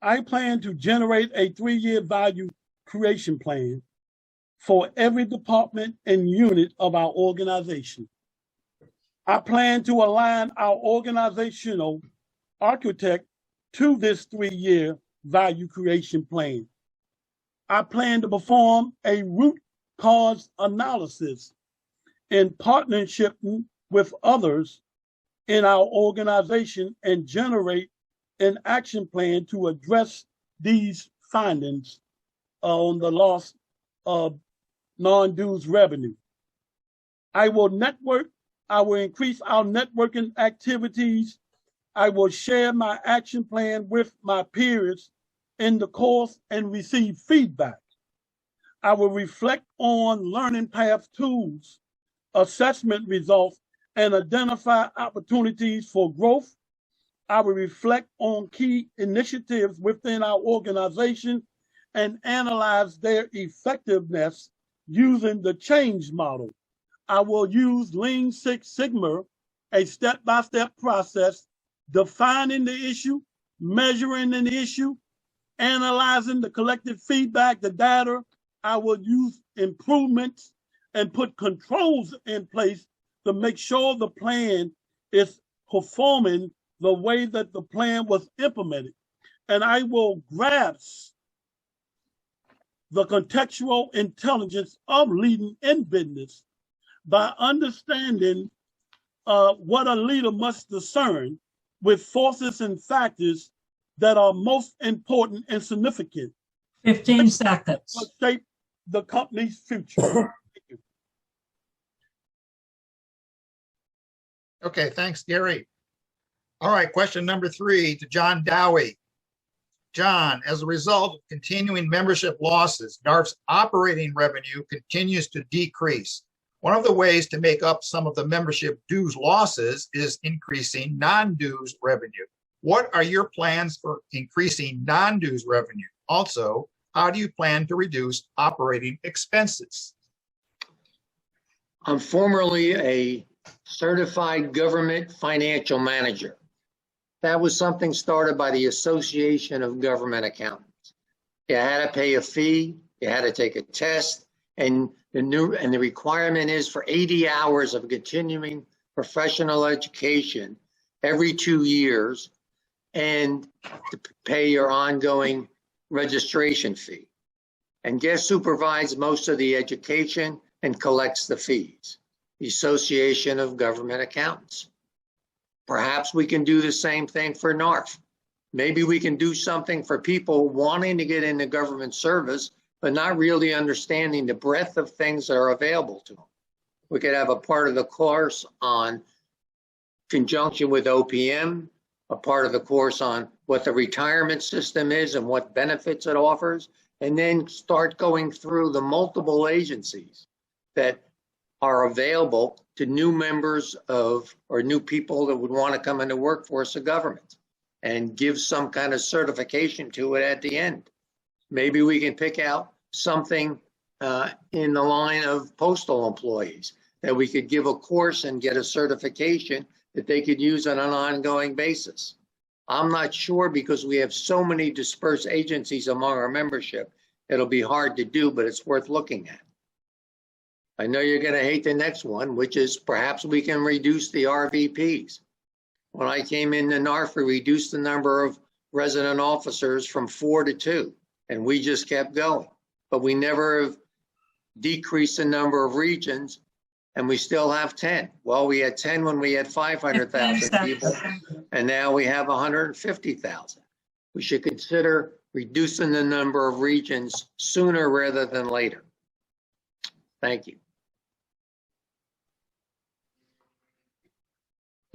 I plan to generate a 3-year value creation plan for every department and unit of our organization. I plan to align our organizational architect to this 3-year value creation plan. I plan to perform a root cause analysis in partnership with others in our organization and generate an action plan to address these findings on the loss of non-dues revenue. I will increase our networking activities. I will share my action plan with my peers in the course and receive feedback. I will reflect on learning path tools, assessment results, and identify opportunities for growth. I will reflect on key initiatives within our organization and analyze their effectiveness using the change model. I will use Lean Six Sigma a step-by-step process, defining the issue, measuring the issue, analyzing the collected feedback, the data. I will use improvements and put controls in place to make sure the plan is performing the way that the plan was implemented. And I will grasp the contextual intelligence of leading in business by understanding what a leader must discern with forces and factors that are most important and significant 15 seconds. to shape the company's future. Okay, thanks, Gary. All right, question number 3 to John Dowie. John, as a result of continuing membership losses, NARFE's operating revenue continues to decrease. One of the ways to make up some of the membership dues losses is increasing non-dues revenue. What are your plans for increasing non-dues revenue? Also, how do you plan to reduce operating expenses? I'm formerly a certified government financial manager. That was something started by the Association of Government Accountants. You had to pay a fee, you had to take a test, and the requirement is for 80 hours of continuing professional education every 2 years, and to pay your ongoing registration fee. And guess who provides most of the education and collects the fees? The Association of Government Accountants. Perhaps we can do the same thing for NARFE. Maybe we can do something for people wanting to get into government service, but not really understanding the breadth of things that are available to them. We could have a part of the course on conjunction with OPM, a part of the course on what the retirement system is and what benefits it offers, and then start going through the multiple agencies that are available to new members of, or new people that would want to come into workforce of government, and give some kind of certification to it at the end. Maybe we can pick out something in the line of postal employees that we could give a course and get a certification that they could use on an ongoing basis. I'm not sure, because we have so many dispersed agencies among our membership, it'll be hard to do, but it's worth looking at. I know you're going to hate the next one, which is perhaps we can reduce the RVPs. When I came into NARFE, we reduced the number of resident officers from 4 to 2, and we just kept going. But we never have decreased the number of regions, and we still have 10. Well, we had 10 when we had 500,000 people, and now we have 150,000. We should consider reducing the number of regions sooner rather than later. Thank you.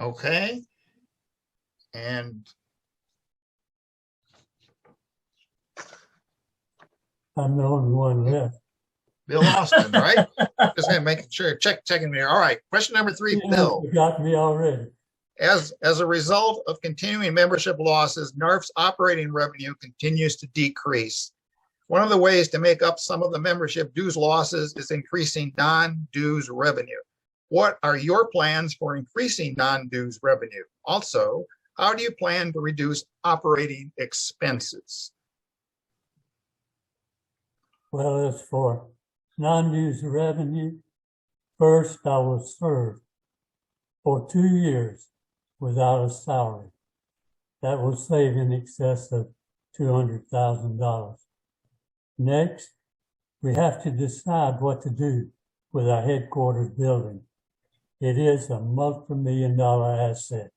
Okay. And I'm the only one left. Bill Austin, right? Just making sure, checking there. All right, question number 3, Bill. You got me already. As a result of continuing membership losses, NARFE's operating revenue continues to decrease. One of the ways to make up some of the membership dues losses is increasing non-dues revenue. What are your plans for increasing non-dues revenue? Also, how do you plan to reduce operating expenses? Well, as for non-dues revenue, first I was served for 2 years without a salary. That will save in excess of $200,000. Next, we have to decide what to do with our headquarters building. It is a multi-million-dollar asset.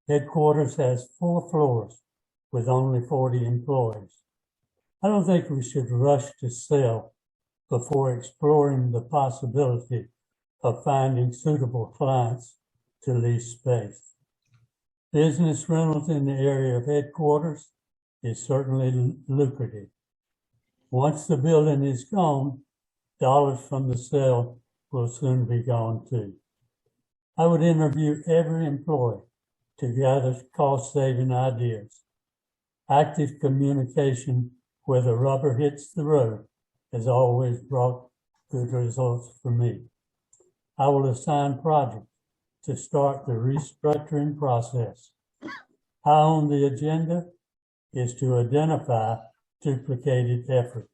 Headquarters has 4 floors with only 40 employees. I don't think we should rush to sell before exploring the possibility of finding suitable clients to lease space. Business rentals in the area of headquarters is certainly lucrative. Once the building is gone, dollars from the sale will soon be gone too. I would interview every employee to gather cost-saving ideas. Active communication where the rubber hits the road has always brought good results for me. I will assign projects to start the restructuring process. High on the agenda is to identify duplicated effort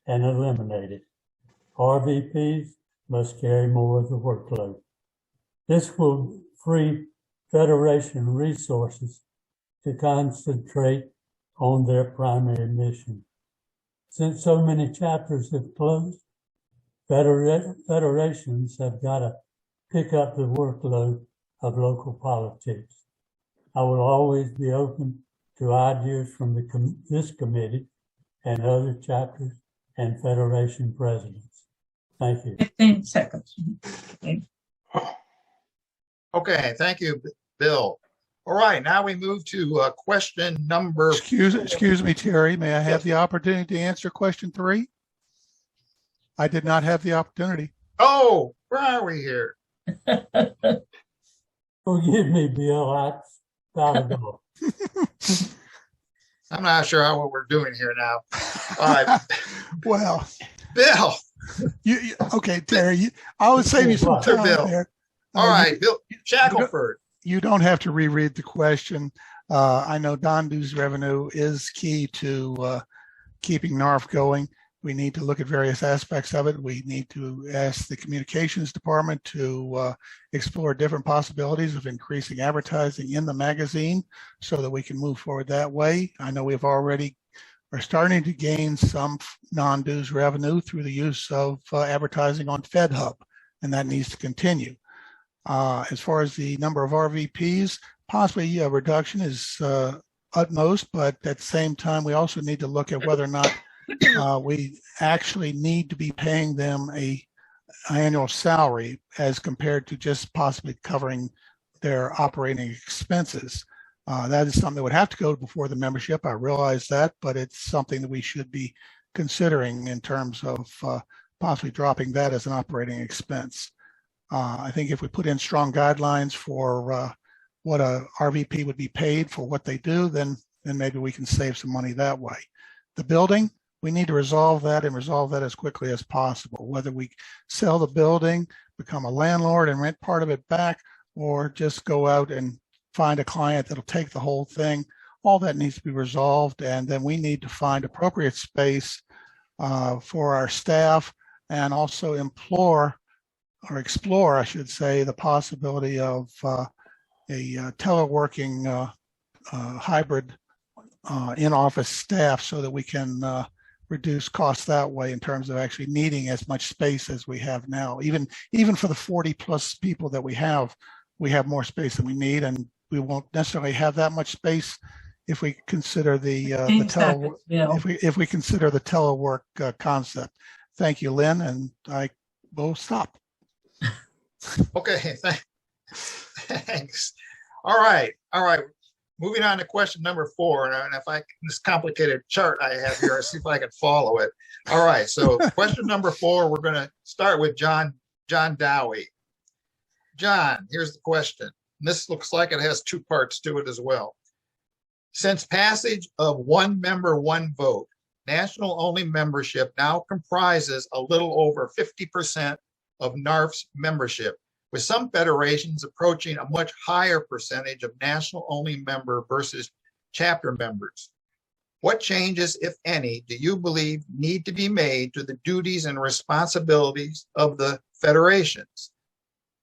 and eliminate it. RVPs must carry more of the workload. This will free Federation resources to concentrate on their primary mission. Since so many chapters have closed, federations have got to pick up the workload of local politics. I will always be open to ideas from this committee and other chapters and federation presidents. Thank you. 15 seconds. Okay, thank you, Bill. All right, now we move to question number. Excuse me, Terry. May I have Yes. the opportunity to answer question 3? I did not have the opportunity. Oh, where are we here? Forgive me, Bill. I gotta go. I'm not sure what we're doing here now. All right, Well, Bill. okay, Terry. I would save you some Sure, time Bill. there. All right, Bill Shackelford. You don't have to reread the question. I know non-dues revenue is key to keeping NARFE going. We need to look at various aspects of it. We need to ask the communications department to explore different possibilities of increasing advertising in the magazine so that we can move forward that way. I know we've already are starting to gain some non-dues revenue through the use of advertising on FedHub, and that needs to continue. As far as the number of RVPs, possibly a reduction is utmost, but at the same time, we also need to look at whether or not we actually need to be paying them an annual salary as compared to just possibly covering their operating expenses. That is something that would have to go before the membership. I realize that, but it's something that we should be considering in terms of possibly dropping that as an operating expense. I think if we put in strong guidelines for what a RVP would be paid for what they do, then maybe we can save some money that way. The building, we need to resolve that and resolve that as quickly as possible. Whether we sell the building, become a landlord and rent part of it back, or just go out and find a client that'll take the whole thing, all that needs to be resolved. And then we need to find appropriate space for our staff and also explore, I should say, the possibility of a teleworking hybrid in-office staff so that we can reduce costs that way in terms of actually needing as much space as we have now. Even for the 40 plus people that we have more space than we need, and we won't necessarily have that much space if we consider if we consider the telework concept. Thank you, Lynn, and I will stop. Okay, thanks. All right. Moving on to question number 4, and if this complicated chart I have here, I'll see if I can follow it. All right, so question number 4, we're going to start with John Dowie. John, here's the question. This looks like it has 2 parts to it as well. Since passage of one member, one vote, national-only membership now comprises a little over 50% of NARFE's membership, with some federations approaching a much higher percentage of national-only member versus chapter members. What changes, if any, do you believe need to be made to the duties and responsibilities of the federations?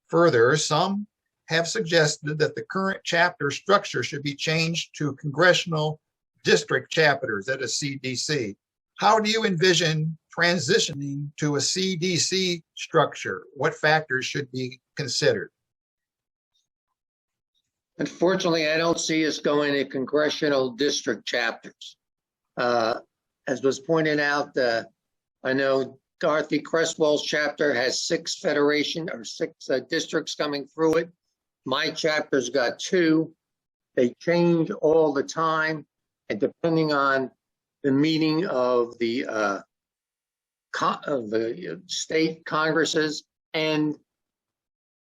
Further, some have suggested that the current chapter structure should be changed to congressional district chapters at a CDC. How do you envision transitioning to a CDC structure? What factors should be considered? Unfortunately, I don't see us going to congressional district chapters. As was pointed out, I know Dorothy Cresswell's chapter has 6 districts coming through it. My chapter's got 2. They change all the time, and depending on the meeting of the state congresses and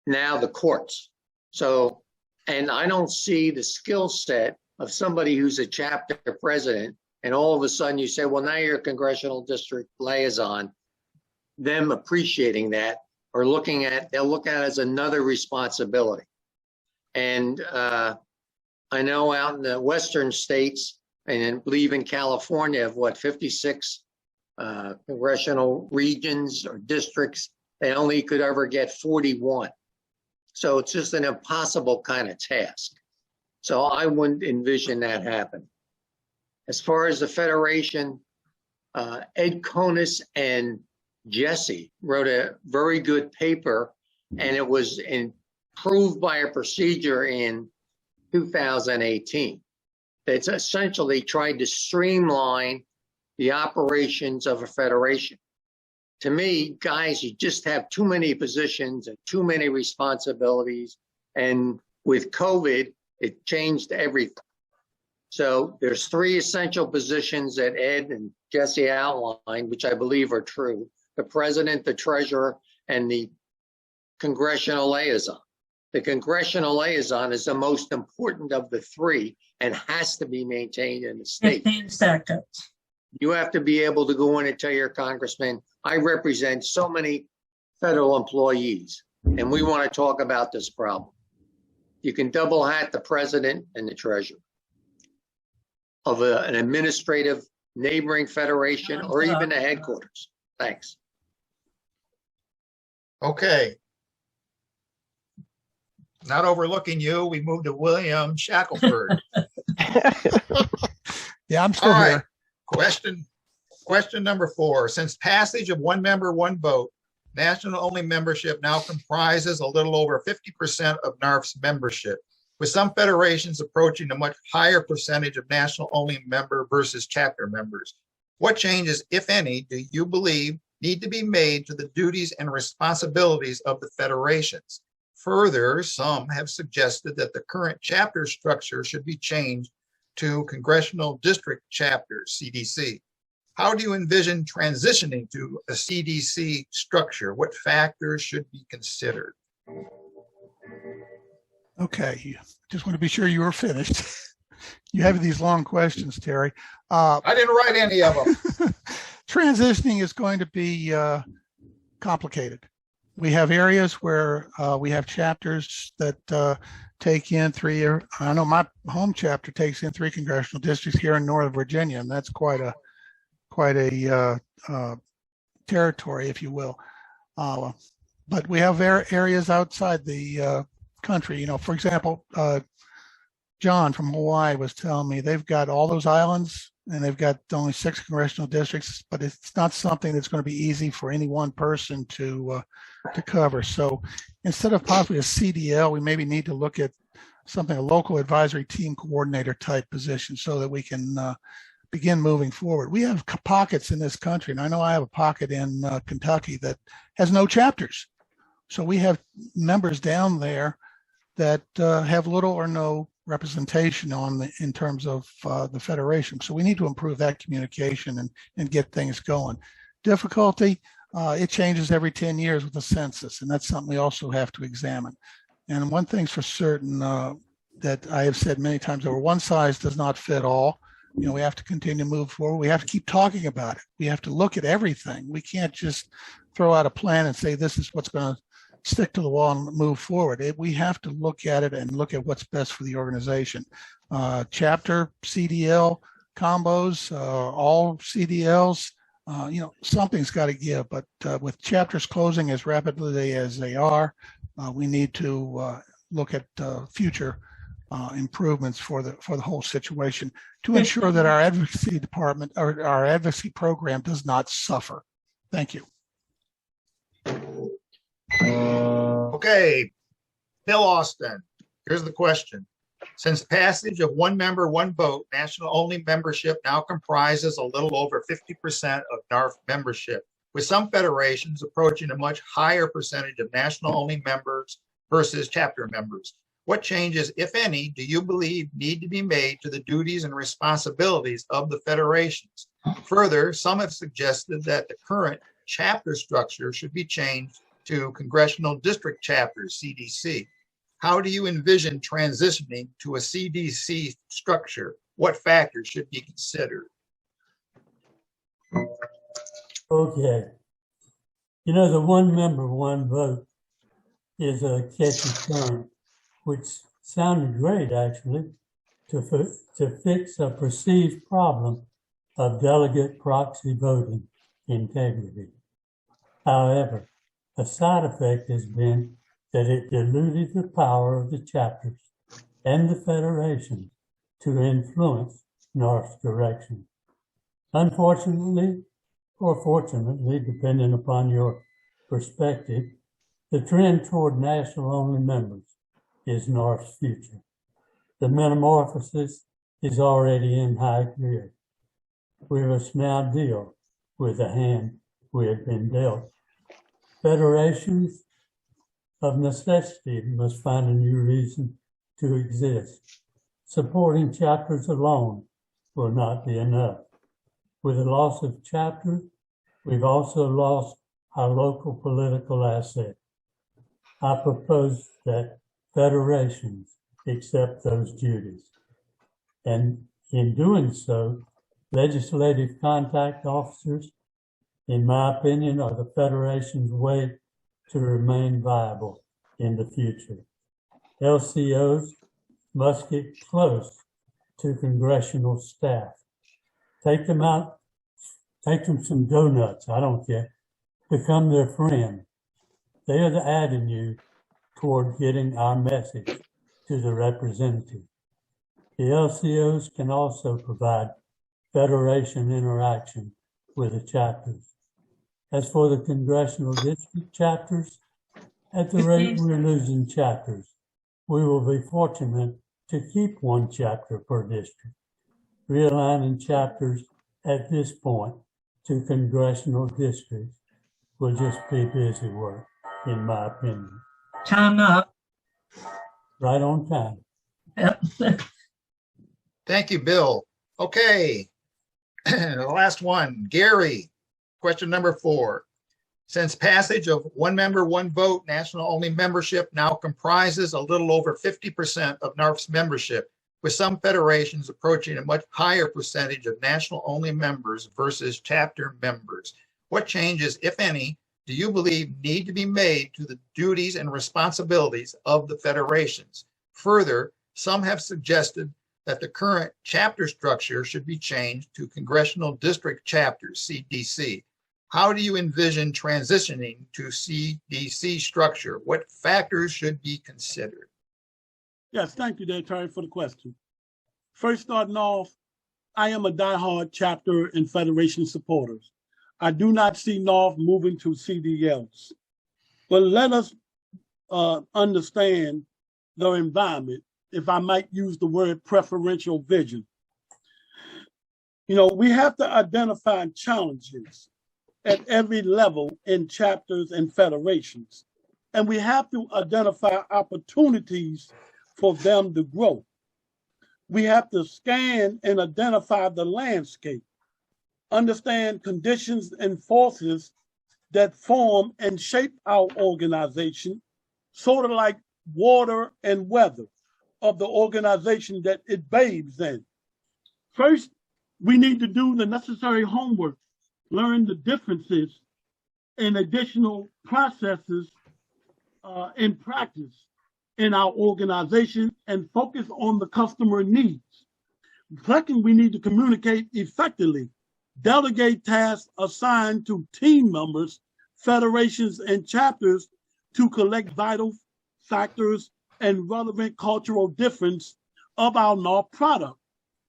now the courts. So, and I don't see the skill set of somebody who's a chapter president, and all of a sudden you say, well, now you're a congressional district liaison, them appreciating that or they'll look at it as another responsibility. And I know out in the western states, and I believe in California, of what, 56 congressional regions or districts, they only could ever get 41. So it's just an impossible kind of task. So I wouldn't envision that happen. As far as the Federation, Ed Konis and Jesse wrote a very good paper, and it was improved by a procedure in 2018. It's essentially tried to streamline the operations of a federation. To me, guys, you just have too many positions and too many responsibilities. And with COVID, it changed everything. So there's 3 essential positions that Ed and Jesse outlined, which I believe are true: the president, the treasurer, and the congressional liaison. The congressional liaison is the most important of the 3 and has to be maintained in the state. 15 seconds. You have to be able to go in and tell your congressman, I represent so many federal employees, and we want to talk about this problem. You can double hat the president and the treasurer of an administrative neighboring federation or even the headquarters. Thanks. Okay. Not overlooking you, we move to William Shackelford. Yeah, I'm still All right. here. Question number 4. Since passage of one member, one vote, national only membership now comprises a little over 50% of NARFE's membership, with some federations approaching a much higher percentage of national only member versus chapter members. What changes, if any, do you believe need to be made to the duties and responsibilities of the federations? Further, some have suggested that the current chapter structure should be changed to congressional district chapters, CDC. How do you envision transitioning to a CDC structure? What factors should be considered? Okay, just want to be sure you were finished. You have these long questions, Terry. I didn't write any of them. Transitioning is going to be complicated. We have areas where we have chapters that take in 3, I know my home chapter takes in 3 congressional districts here in Northern Virginia, and that's quite a territory, if you will. But we have areas outside the country. You know, for example, John from Hawaii was telling me they've got all those islands and they've got only 6 congressional districts, but it's not something that's going to be easy for any one person to cover. So instead of possibly a CDL, we maybe need to look at something, a local advisory team coordinator type position, so that we can begin moving forward. We have pockets in this country, and I know I have a pocket in Kentucky that has no chapters. So we have members down there that have little or no representation in terms of the federation. So we need to improve that communication and get things going. Difficulty, it changes every 10 years with the census, and that's something we also have to examine. And one thing's for certain that I have said many times over, one size does not fit all. You know, we have to continue to move forward. We have to keep talking about it. We have to look at everything. We can't just throw out a plan and say, this is what's going to stick to the wall and move forward. We have to look at it and look at what's best for the organization. Chapter, CDL, combos, all CDLs, you know, something's got to give. But with chapters closing as rapidly as they are, we need to look at future improvements for the whole situation to ensure that our advocacy department or our advocacy program does not suffer. Thank you. Okay, Bill Austin, here's the question. Since passage of one member, one vote, national only membership now comprises a little over 50% of NARFE membership, with some federations approaching a much higher percentage of national only members versus chapter members. What changes, if any, do you believe need to be made to the duties and responsibilities of the federations? Further, some have suggested that the current chapter structure should be changed to congressional district chapters, CDC. How do you envision transitioning to a CDC structure? What factors should be considered? Okay. You know, the one member, one vote is a catchy term, which Sounded great, actually, to fix a perceived problem of delegate proxy voting integrity. However, a side effect has been that it diluted the power of the chapters and the federation to influence NARFE's direction. Unfortunately, or fortunately, depending upon your perspective, the trend toward national-only members is NARFE's future. The metamorphosis is already in high gear. We must now deal with the hand we have been dealt. Federations of necessity must find a new reason to exist. Supporting chapters alone will not be enough. With the loss of chapters, we've also lost our local political asset. I propose that federations accept those duties. And in doing so, legislative contact officers, in my opinion, are the federation's way to remain viable in the future. LCOs must get close to congressional staff. Take them out, take them some donuts, I don't care. Become their friend. They are the avenue toward getting our message to the representative. The LCOs can also provide federation interaction with the chapters. As for the congressional district chapters, at the rate we're losing chapters, we will be fortunate to keep one chapter per district. Realigning chapters at this point to congressional districts will just be busy work, in my opinion. Time up. Right on time. Yep. Thank you, Bill. Okay, the last one, Gary. Question number 4. Since passage of one member, one vote, national only membership now comprises a little over 50% of NARFE's membership, with some federations approaching a much higher percentage of national only members versus chapter members. What changes, if any, do you believe need to be made to the duties and responsibilities of the federations? Further, some have suggested that the current chapter structure should be changed to congressional district chapters, CDC. How do you envision transitioning to CDC structure? What factors should be considered? Yes, thank you, Terry, for the question. First, starting off, I am a diehard chapter and federation supporters. I do not see NARFE moving to CDLs. But let us understand the environment, if I might use the word preferential vision. You know, we have to identify challenges at every level in chapters and federations. And we have to identify opportunities for them to grow. We have to scan and identify the landscape, understand conditions and forces that form and shape our organization, sort of like water and weather of the organization that it bathes in. First, we need to do the necessary homework, learn the differences and additional processes in practice in our organization and focus on the customer needs. Second, we need to communicate effectively, delegate tasks assigned to team members, federations, and chapters to collect vital factors and relevant cultural difference of our NARFE product,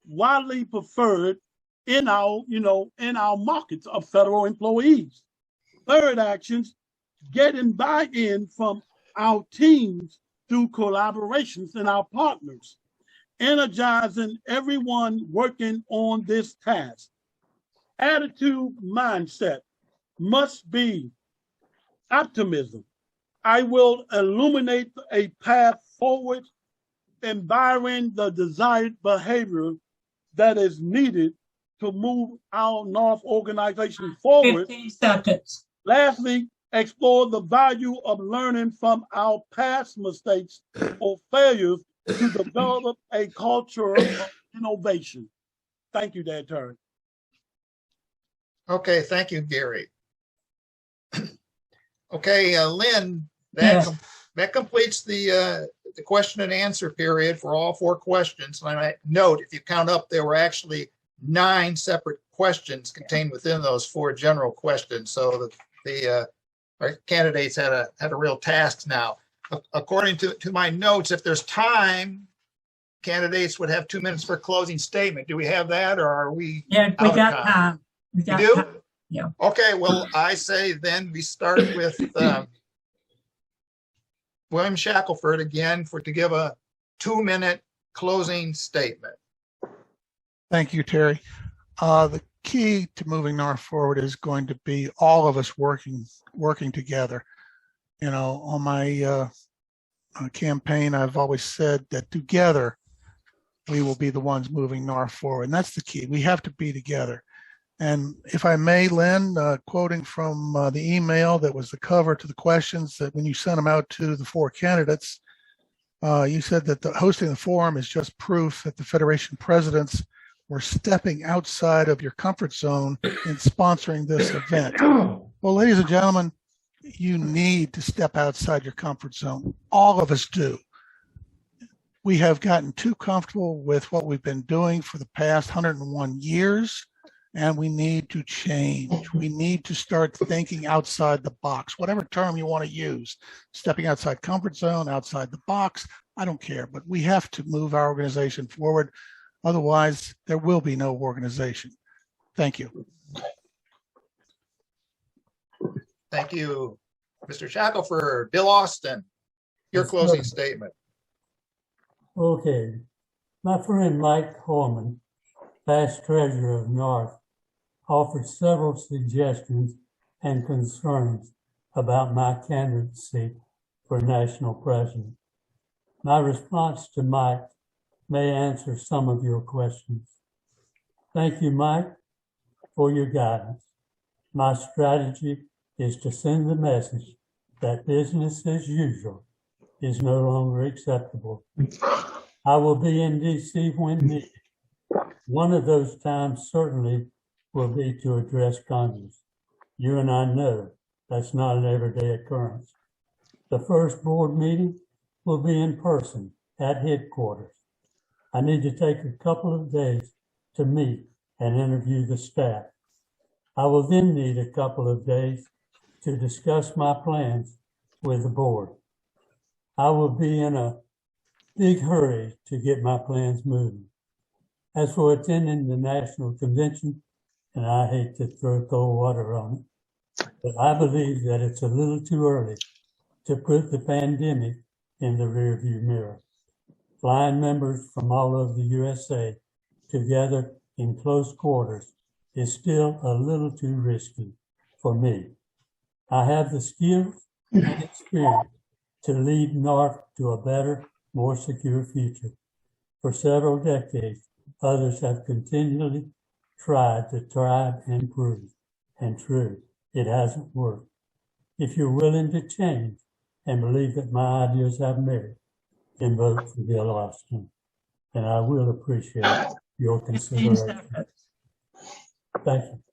widely preferred in our, in our markets of federal employees. Third, actions, getting buy-in from our teams through collaborations and our partners, energizing everyone working on this task. Attitude mindset must be optimism. I will illuminate a path forward, inspiring the desired behavior that is needed to move our NARFE organization forward. 15 seconds. Lastly, explore the value of learning from our past mistakes or failures to develop a culture of innovation. Thank you, Dan Terry. Okay, thank you, Gary. Okay, Lynn, Yes. that completes the the question and answer period for all 4 questions. And I note, if you count up, there were actually 9 separate questions contained within those 4 general questions. So our candidates had a real task now. According to my notes, if there's time, candidates would have 2 minutes for a closing statement. Do we have that, or are we? Yeah, we out of got time. We You got do? time. Yeah. Okay, well, I say then we start with William Shackelford again to give a 2-minute closing statement. Thank you, Terry. The key to moving NARFE forward is going to be all of us working together. You know, on my campaign, I've always said that together we will be the ones moving NARFE forward, and that's the key. We have to be together. And if I may, Lynn, quoting from the email that was the cover to the questions, that when you sent them out to the 4 candidates, you said that hosting the forum is just proof that the Federation presidents were stepping outside of your comfort zone in sponsoring this event. Well, ladies and gentlemen, you need to step outside your comfort zone. All of us do. We have gotten too comfortable with what we've been doing for the past 101 years, and we need to change. We need to start thinking outside the box, whatever term you want to use. Stepping outside comfort zone, outside the box, I don't care, but we have to move our organization forward. Otherwise, there will be no organization. Thank you. Thank you, Mr. Shackelford. Bill Austin, your closing statement. Okay. My friend Mike Horman, past treasurer of NARFE, offered several suggestions and concerns about my candidacy for national president. My response to Mike may answer some of your questions. Thank you, Mike, for your guidance. My strategy is to send the message that business as usual is no longer acceptable. I will be in DC when needed. One of those times certainly will be to address Congress. You and I know that's not an everyday occurrence. The first board meeting will be in person at headquarters. I need to take a couple of days to meet and interview the staff. I will then need a couple of days to discuss my plans with the board. I will be in a big hurry to get my plans moving. As for attending the national convention, and I hate to throw cold water on it, but I believe that it's a little too early to put the pandemic in the rearview mirror. Flying members from all over the USA together in close quarters is still a little too risky for me. I have the skills and experience to lead NARFE to a better, more secure future. For several decades, others have continually tried to tried and prove, and true, it hasn't worked. If you're willing to change and believe that my ideas have merit, then vote for Bill Austin, and I will appreciate your consideration. Thank you.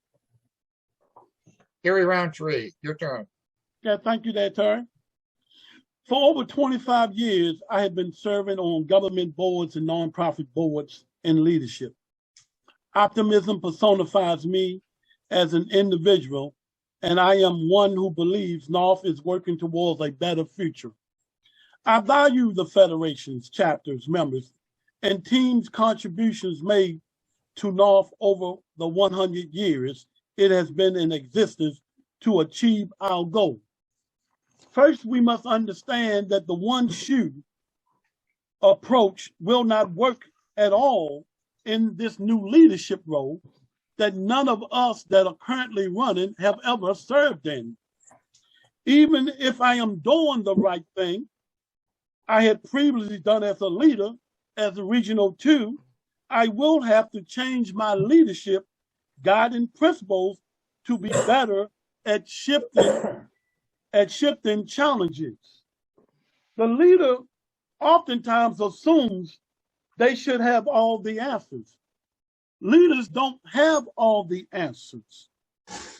Gary Roundtree, your turn. Yeah, thank you there, Terry. For over 25 years, I have been serving on government boards and nonprofit boards in leadership. Optimism personifies me as an individual, and I am one who believes NARFE is working towards a better future. I value the Federation's chapters, members, and teams' contributions made to NARFE over the 100 years it has been in existence to achieve our goal. First, we must understand that the one shoe approach will not work at all in this new leadership role that none of us that are currently running have ever served in. Even if I am doing the right thing, I had previously done as a leader, as a regional 2, I will have to change my leadership guiding principles to be better at shifting challenges. The leader oftentimes assumes they should have all the answers. Leaders don't have all the answers.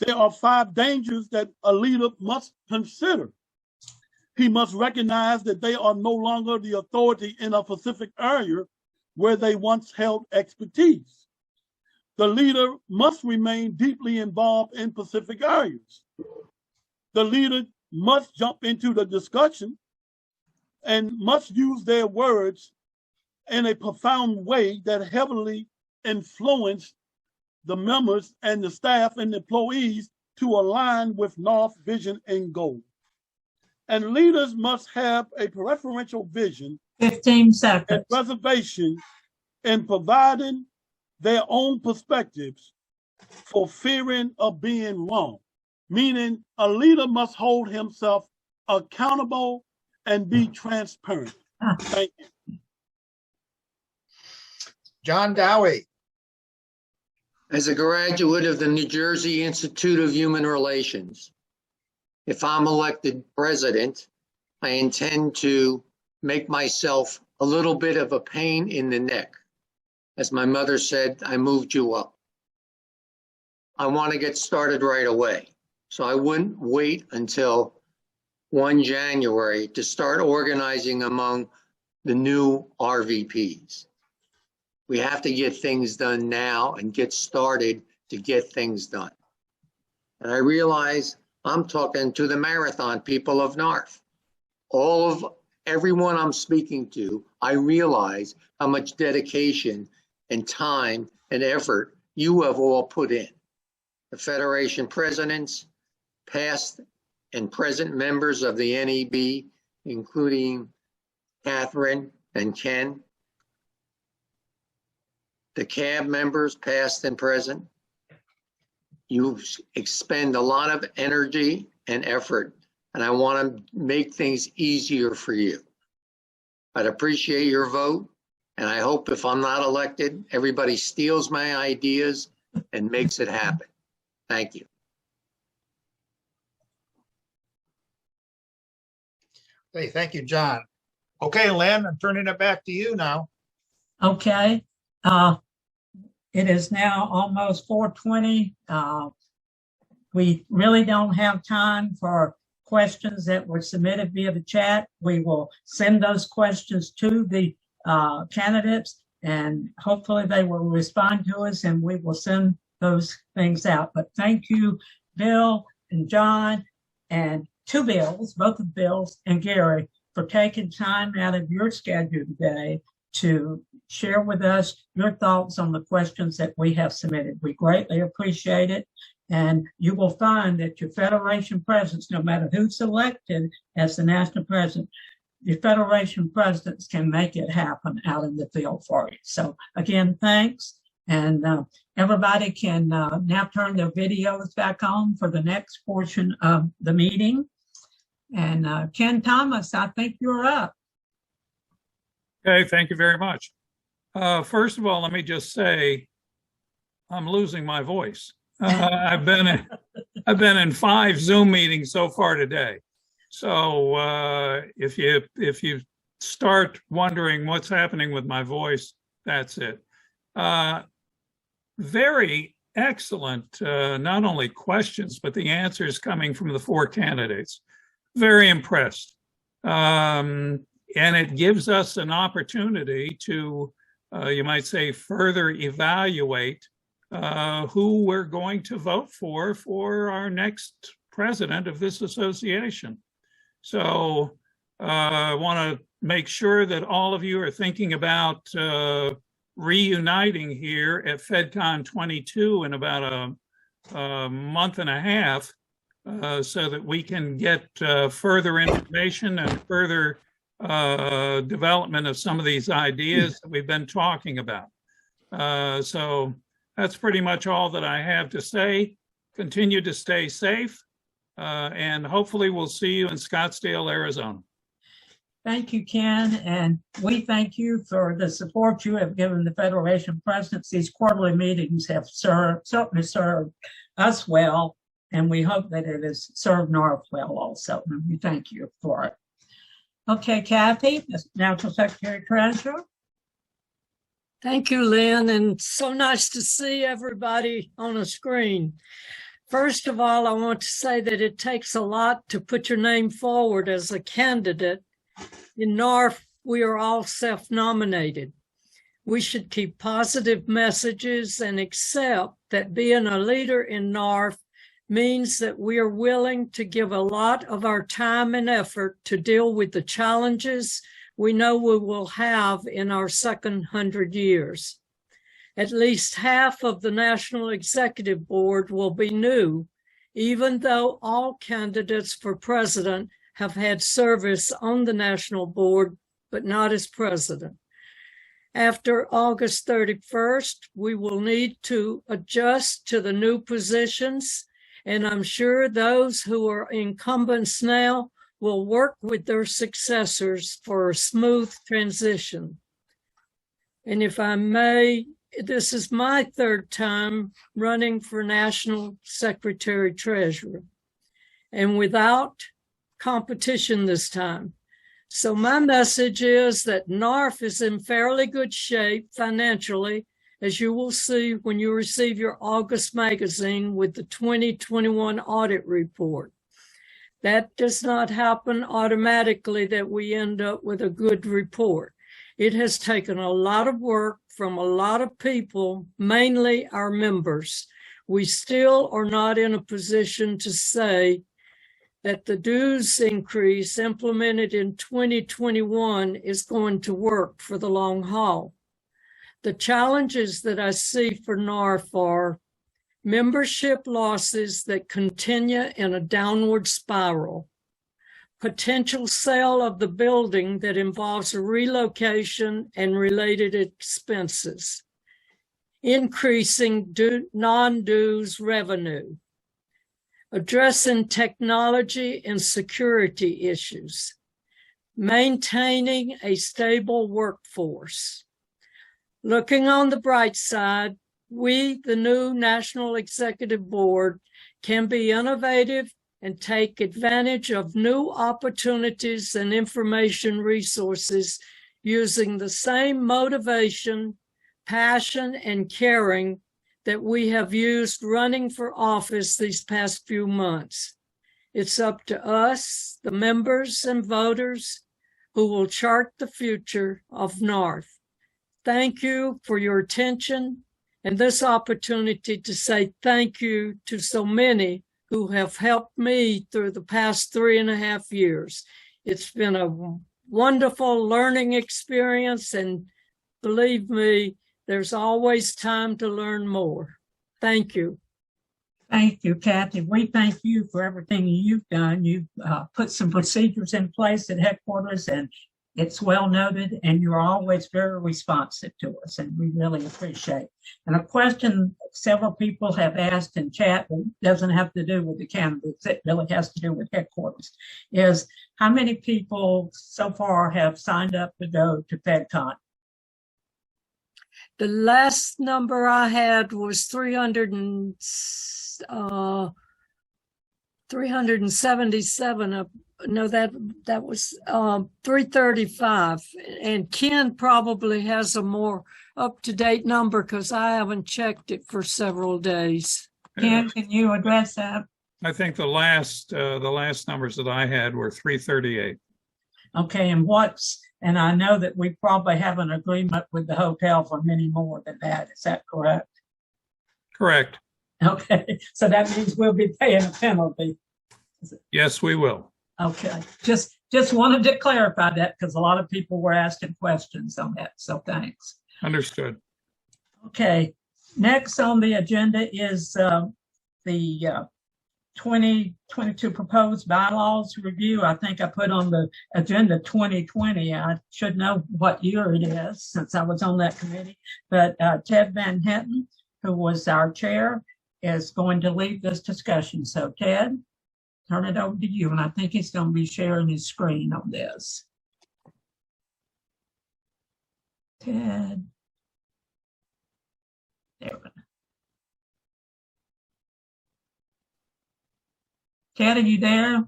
There are 5 dangers that a leader must consider. He must recognize that they are no longer the authority in a specific area where they once held expertise. The leader must remain deeply involved in specific areas. The leader must jump into the discussion and must use their words in a profound way that heavily influence the members and the staff and employees to align with NARFE vision and goal. And leaders must have a preferential vision 15 seconds. and reservation in providing their own perspectives for fearing of being wrong. Meaning a leader must hold himself accountable and be transparent. Thank you. John Dowie. As a graduate of the New Jersey Institute of Human Relations, if I'm elected president, I intend to make myself a little bit of a pain in the neck. As my mother said, I moved you up. I want to get started right away. So I wouldn't wait until 1 January to start organizing among the new RVPs. We have to get things done now and get started to get things done. And I realize I'm talking to the marathon people of NARFE. Everyone I'm speaking to, I realize how much dedication and time and effort you have all put in. The Federation presidents, past and present members of the NEB, including Catherine and Ken, the CAB members, past and present. You expend a lot of energy and effort, and I want to make things easier for you. I'd appreciate your vote, and I hope if I'm not elected, everybody steals my ideas and makes it happen. Thank you. Hey, thank you, John. Okay, Lynn, I'm turning it back to you now. Okay. It is now almost 4:20. We really don't have time for questions that were submitted via the chat. We will send those questions to the candidates, and hopefully they will respond to us, and we will send those things out. But thank you, Bill and John, and two Bills, both of Bills and Gary, for taking time out of your schedule today to share with us your thoughts on the questions that we have submitted. We greatly appreciate it. And you will find that your Federation presidents, no matter who's selected as the national president, your Federation presidents can make it happen out in the field for you. So again, thanks. And everybody can now turn their videos back on for the next portion of the meeting. And Ken Thomas, I think you're up. Okay, thank you very much. First of all, let me just say, I'm losing my voice. I've been in 5 Zoom meetings so far today. So if you start wondering what's happening with my voice, that's it. Very excellent, not only questions, but the answers coming from the 4 candidates. Very impressed. And it gives us an opportunity to, you might say, further evaluate who we're going to vote for our next president of this association. So I want to make sure that all of you are thinking about reuniting here at FedCon 22 in about a month and a half so that we can get further information and further development of some of these ideas that we've been talking about. So that's pretty much all that I have to say. Continue to stay safe, and hopefully we'll see you in Scottsdale, Arizona. Thank you, Ken, and we thank you for the support you have given the Federation presidents. These quarterly meetings have certainly served us well, and we hope that it has served NARFE well also, and we thank you for it. Okay, Kathy, National Secretary Treasurer. Thank you, Lynn, and so nice to see everybody on a screen. First of all, I want to say that it takes a lot to put your name forward as a candidate. In NARFE, we are all self-nominated. We should keep positive messages and accept that being a leader in NARFE means that we are willing to give a lot of our time and effort to deal with the challenges we know we will have in our second 100 years. At least half of the National Executive Board will be new, even though all candidates for president have had service on the National Board, but not as president. After August 31st, we will need to adjust to the new positions, and I'm sure those who are incumbents now will work with their successors for a smooth transition. And if I may, this is my third time running for National Secretary Treasurer, and without competition this time. So my message is that NARFE is in fairly good shape financially, as you will see when you receive your August magazine with the 2021 audit report. That does not happen automatically that we end up with a good report. It has taken a lot of work from a lot of people, mainly our members. We still are not in a position to say that the dues increase implemented in 2021 is going to work for the long haul. The challenges that I see for NARFE are membership losses that continue in a downward spiral, potential sale of the building that involves a relocation and related expenses, increasing non-dues revenue, addressing technology and security issues, maintaining a stable workforce. Looking on the bright side, we, the new National Executive Board, can be innovative and take advantage of new opportunities and information resources using the same motivation, passion, and caring that we have used running for office these past few months. It's up to us, the members and voters, who will chart the future of NARFE. Thank you for your attention and this opportunity to say thank you to so many who have helped me through the past 3.5 years. It's been a wonderful learning experience, and believe me, there's always time to learn more. Thank you. Thank you, Kathy. We thank you for everything you've done. You've put some procedures in place at headquarters, and it's well noted, and you're always very responsive to us, and we really appreciate it. And a question several people have asked in chat that doesn't have to do with the candidates, it really has to do with headquarters, is how many people so far have signed up to go to FedCon? The last number I had was 377. No, that was 335. And Ken probably has a more up-to-date number because I haven't checked it for several days. Ken, can you address that? I think the last numbers that I had were 338. Okay, and I know that we probably have an agreement with the hotel for many more than that. Is that correct? Correct. Okay, so that means we'll be paying a penalty. Yes, we will. Okay, just wanted to clarify that because a lot of people were asking questions on that, so thanks. Understood. Okay, next on the agenda is the 2022 proposed bylaws review. I think I put on the agenda 2020. I should know what year it is since I was on that committee. But Ted Van Henton, who was our chair, is going to lead this discussion. So Ted, turn it over to you. And I think he's going to be sharing his screen on this. Ted. There we go. Ted, are you there?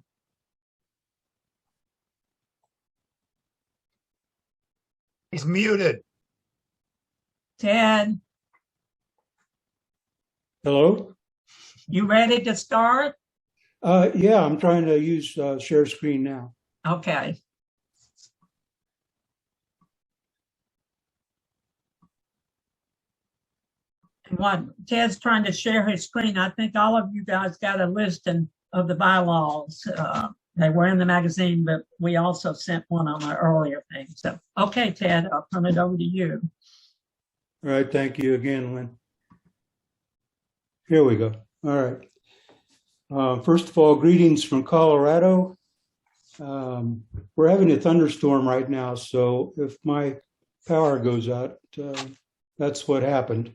He's muted. Ted. Hello? You ready to start? Yeah, I'm trying to use share screen now. Okay. What Ted's trying to share his screen, I think all of you guys got a listing of the bylaws. They were in the magazine, but we also sent one on the earlier thing. So, okay, Ted, I'll turn it over to you. All right, thank you again, Lynn. Here we go. All right. First of all, greetings from Colorado. We're having a thunderstorm right now, so if my power goes out, that's what happened.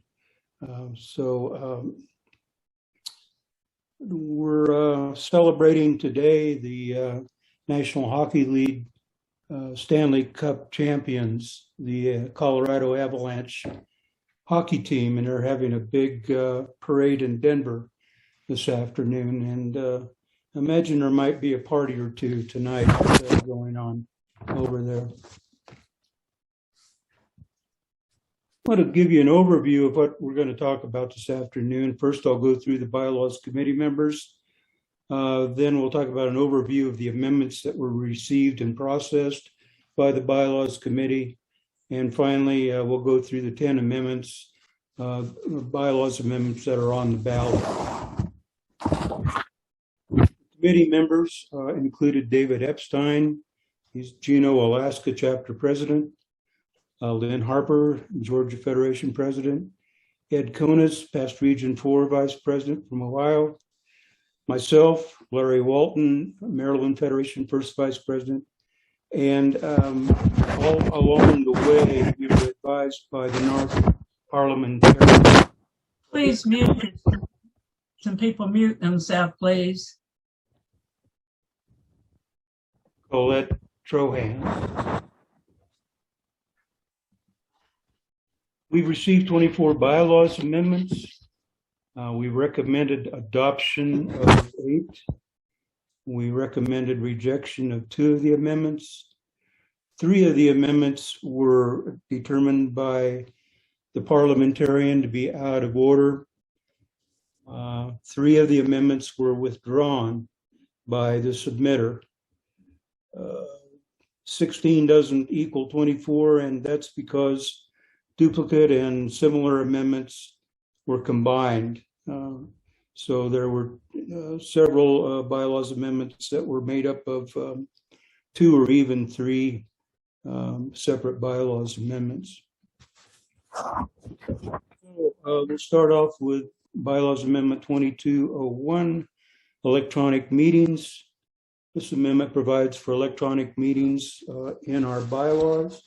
We're celebrating today the National Hockey League Stanley Cup champions, the Colorado Avalanche hockey team, and they're having a big parade in Denver this afternoon. And imagine there might be a party or two tonight going on over there. I want to give you an overview of what we're going to talk about this afternoon. First, I'll go through the bylaws committee members. Then we'll talk about an overview of the amendments that were received and processed by the bylaws committee. And finally, we'll go through the 10 amendments, bylaws amendments that are on the ballot. Committee members included David Epstein. He's Juneau, Alaska chapter president. Lynn Harper, Georgia Federation president. Ed Konis, past Region 4 vice president from Ohio. Myself, Larry Walton, Maryland Federation first vice president. And all along the way, we were advised by the NARFE parliamentarian. Please mute. Some people mute themselves, please. Colette Trohan. We've received 24 bylaws amendments. We recommended adoption of 8. We recommended rejection of 2 of the amendments. 3 of the amendments were determined by the parliamentarian to be out of order. 3 of the amendments were withdrawn by the submitter. 16 doesn't equal 24, and that's because duplicate and similar amendments were combined. So there were several bylaws amendments that were made up of 2 or even 3 separate bylaws amendments. We'll start off with bylaws amendment 2201, electronic meetings. This amendment provides for electronic meetings in our bylaws.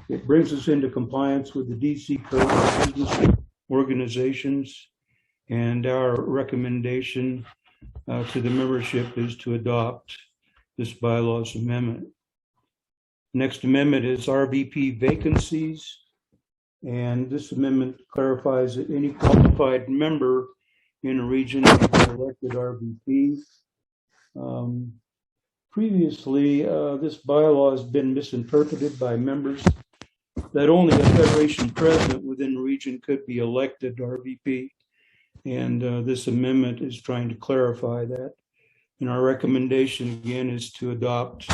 It brings us into compliance with the DC Code of Business Organizations, and our recommendation to the membership is to adopt this bylaws amendment. Next amendment is RVP vacancies, and this amendment clarifies that any qualified member in a region can be elected RVP. Previously, this bylaw has been misinterpreted by members that only a federation president within the region could be elected RVP. And this amendment is trying to clarify that. And our recommendation again is to adopt.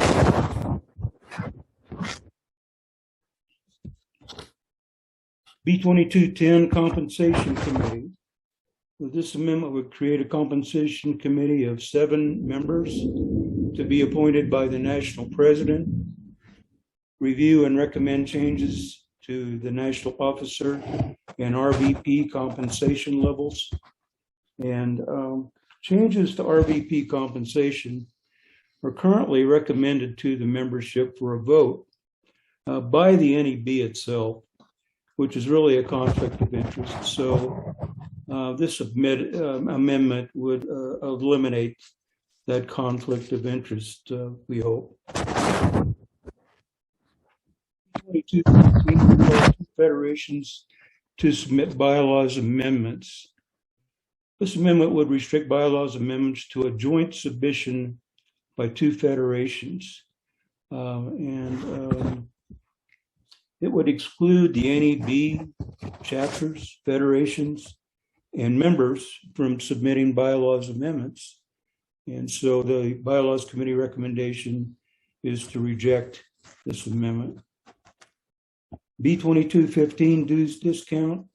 B2210 Compensation Committee. This amendment would create a compensation committee of 7 members to be appointed by the national president, review and recommend changes to the national officer and RVP compensation levels. And changes to RVP compensation are currently recommended to the membership for a vote by the NEB itself, which is really a conflict of interest. So this amendment would eliminate that conflict of interest, we hope. 22 federations to submit bylaws amendments. This amendment would restrict bylaws amendments to a joint submission by 2 federations. It would exclude the NEB chapters, federations, and members from submitting bylaws amendments. And so the bylaws committee recommendation is to reject this amendment. B2215 dues discount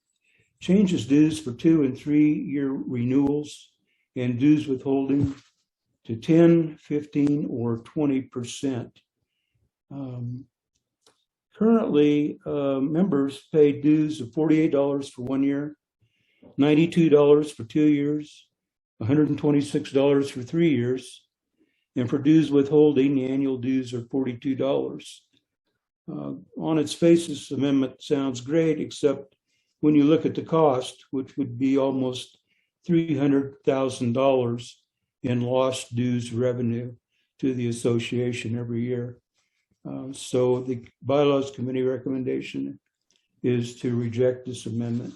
changes dues for 2 and 3 year renewals and dues withholding to 10, 15, or 20%. Currently, members pay dues of $48 for 1 year, $92 for 2 years, $126 for 3 years, and for dues withholding, the annual dues are $42. On its face, this amendment sounds great, except when you look at the cost, which would be almost $300,000 in lost dues revenue to the association every year. So the bylaws committee recommendation is to reject this amendment.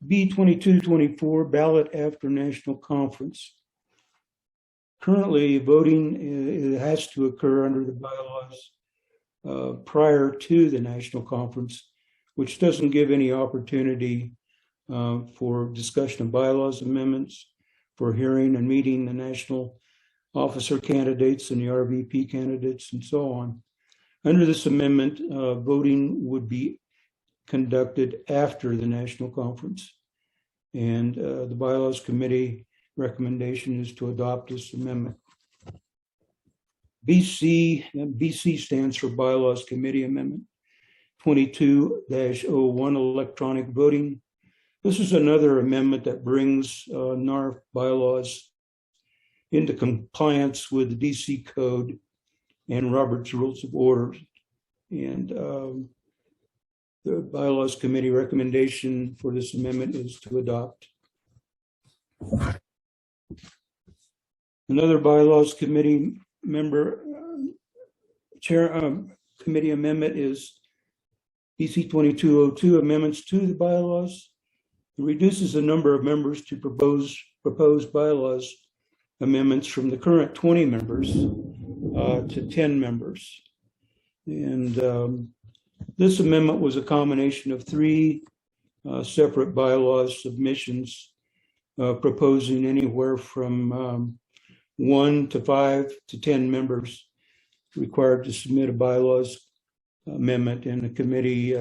B2224 ballot after national conference. Currently, voting has to occur under the bylaws prior to the national conference, which doesn't give any opportunity for discussion of bylaws amendments, for hearing and meeting the national officer candidates and the RVP candidates and so on. Under this amendment, voting would be conducted after the national conference. And the bylaws committee recommendation is to adopt this amendment. BC stands for Bylaws Committee Amendment 22-01 electronic voting. This is another amendment that brings NARFE bylaws into compliance with the DC Code and Robert's Rules of Order. And the Bylaws Committee recommendation for this amendment is to adopt. Another Bylaws Committee member committee amendment is BC 2202, amendments to the bylaws. It reduces the number of members to proposed bylaws amendments from the current 20 members to 10 members. And this amendment was a combination of 3 separate bylaws submissions proposing anywhere from 1 to 5 to 10 members required to submit a bylaws amendment, and the committee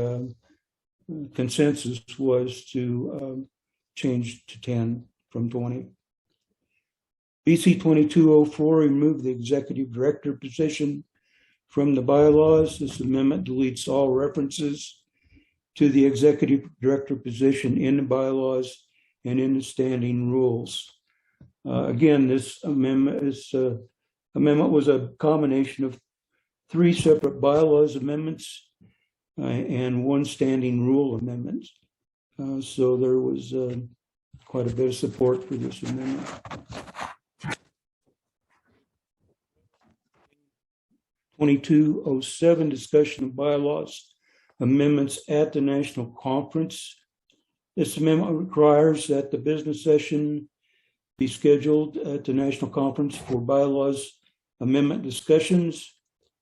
consensus was to change to 10 from 20. BC 2204 removed the executive director position from the bylaws. This amendment deletes all references to the executive director position in the bylaws and in the standing rules. Again, this amendment was a combination of 3 separate bylaws amendments and 1 standing rule amendment. So there was quite a bit of support for this amendment. (2207) discussion of bylaws amendments at the national conference. This amendment requires that the business session be scheduled at the national conference for bylaws amendment discussions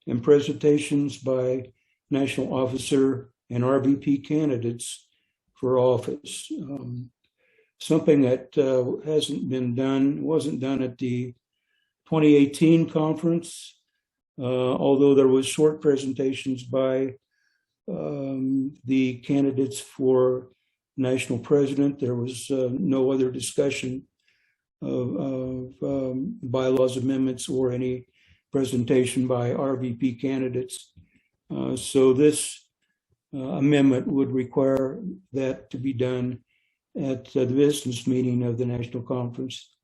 and presentations by national officer and RVP candidates for office. Something that wasn't done at the 2018 conference, although there was short presentations by the candidates for national president. There was no other discussion of bylaws amendments or any presentation by RVP candidates. So this amendment would require that to be done at the business meeting of the national conference.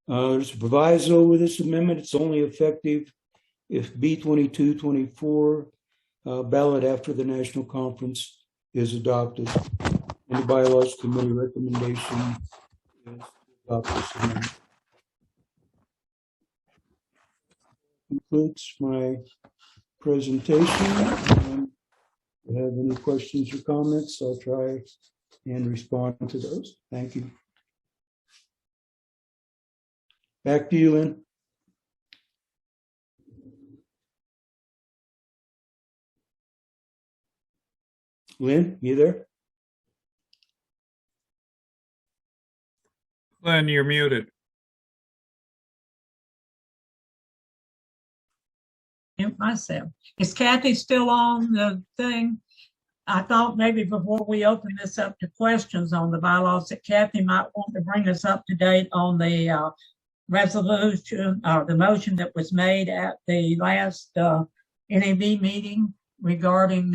There's a proviso with this amendment. It's only effective if B2224 ballot after the national conference is adopted. And the bylaws committee recommendation is to adopt this amendment. Concludes my presentation. If you have any questions or comments, I'll try and respond to those. Thank you. Back to you, Lynn. Lynn, you there? Glenn, you're muted. Mute myself. Is Kathy still on the thing? I thought maybe before we open this up to questions on the bylaws that Kathy might want to bring us up to date on the resolution or the motion that was made at the last NAB meeting regarding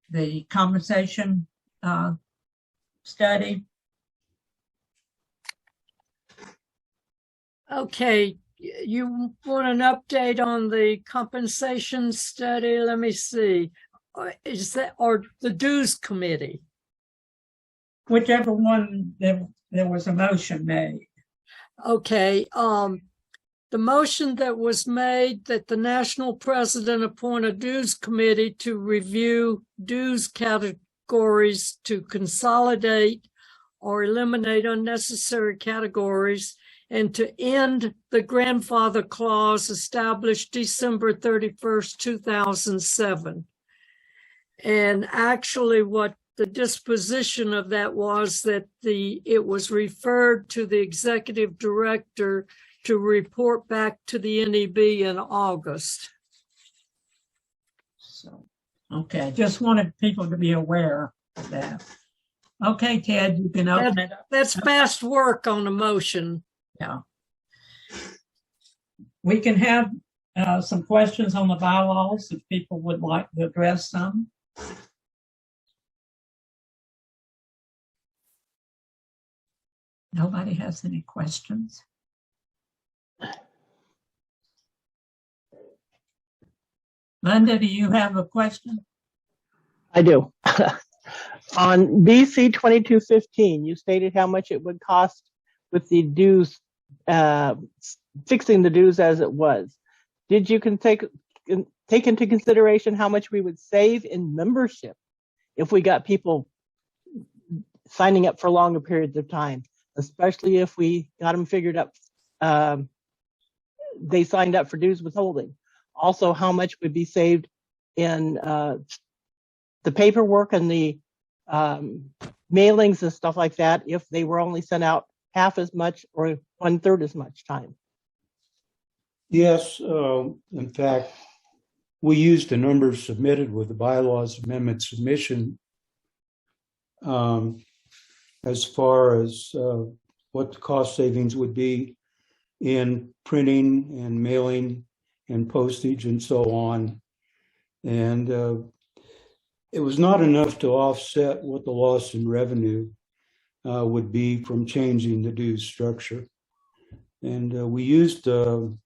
the compensation study. Okay, you want an update on the compensation study? Let me see. Is that, or the dues committee? Whichever one there was a motion made. Okay, the motion that was made that the national president appoint a dues committee to review dues categories to consolidate or eliminate unnecessary categories and to end the grandfather clause established December 31st, 2007. And actually what the disposition of that was that it was referred to the executive director to report back to the NEB in August. So, okay, just wanted people to be aware of that. Okay, Ted, you can open it up. That's fast work on a motion. Yeah. We can have some questions on the bylaws if people would like to address some. Nobody has any questions? Linda, do you have a question? I do. On BC 2215, you stated how much it would cost with the dues, fixing the dues as it was. Did you take into consideration how much we would save in membership if we got people signing up for longer periods of time, especially if we got them figured up, they signed up for dues withholding? Also, how much would be saved in the paperwork and the mailings and stuff like that if they were only sent out half as much or 1/3 as much time? Yes, in fact, we used the numbers submitted with the bylaws amendment submission as far as what the cost savings would be in printing and mailing and postage and so on. And it was not enough to offset what the loss in revenue would be from changing the dues structure. And we used the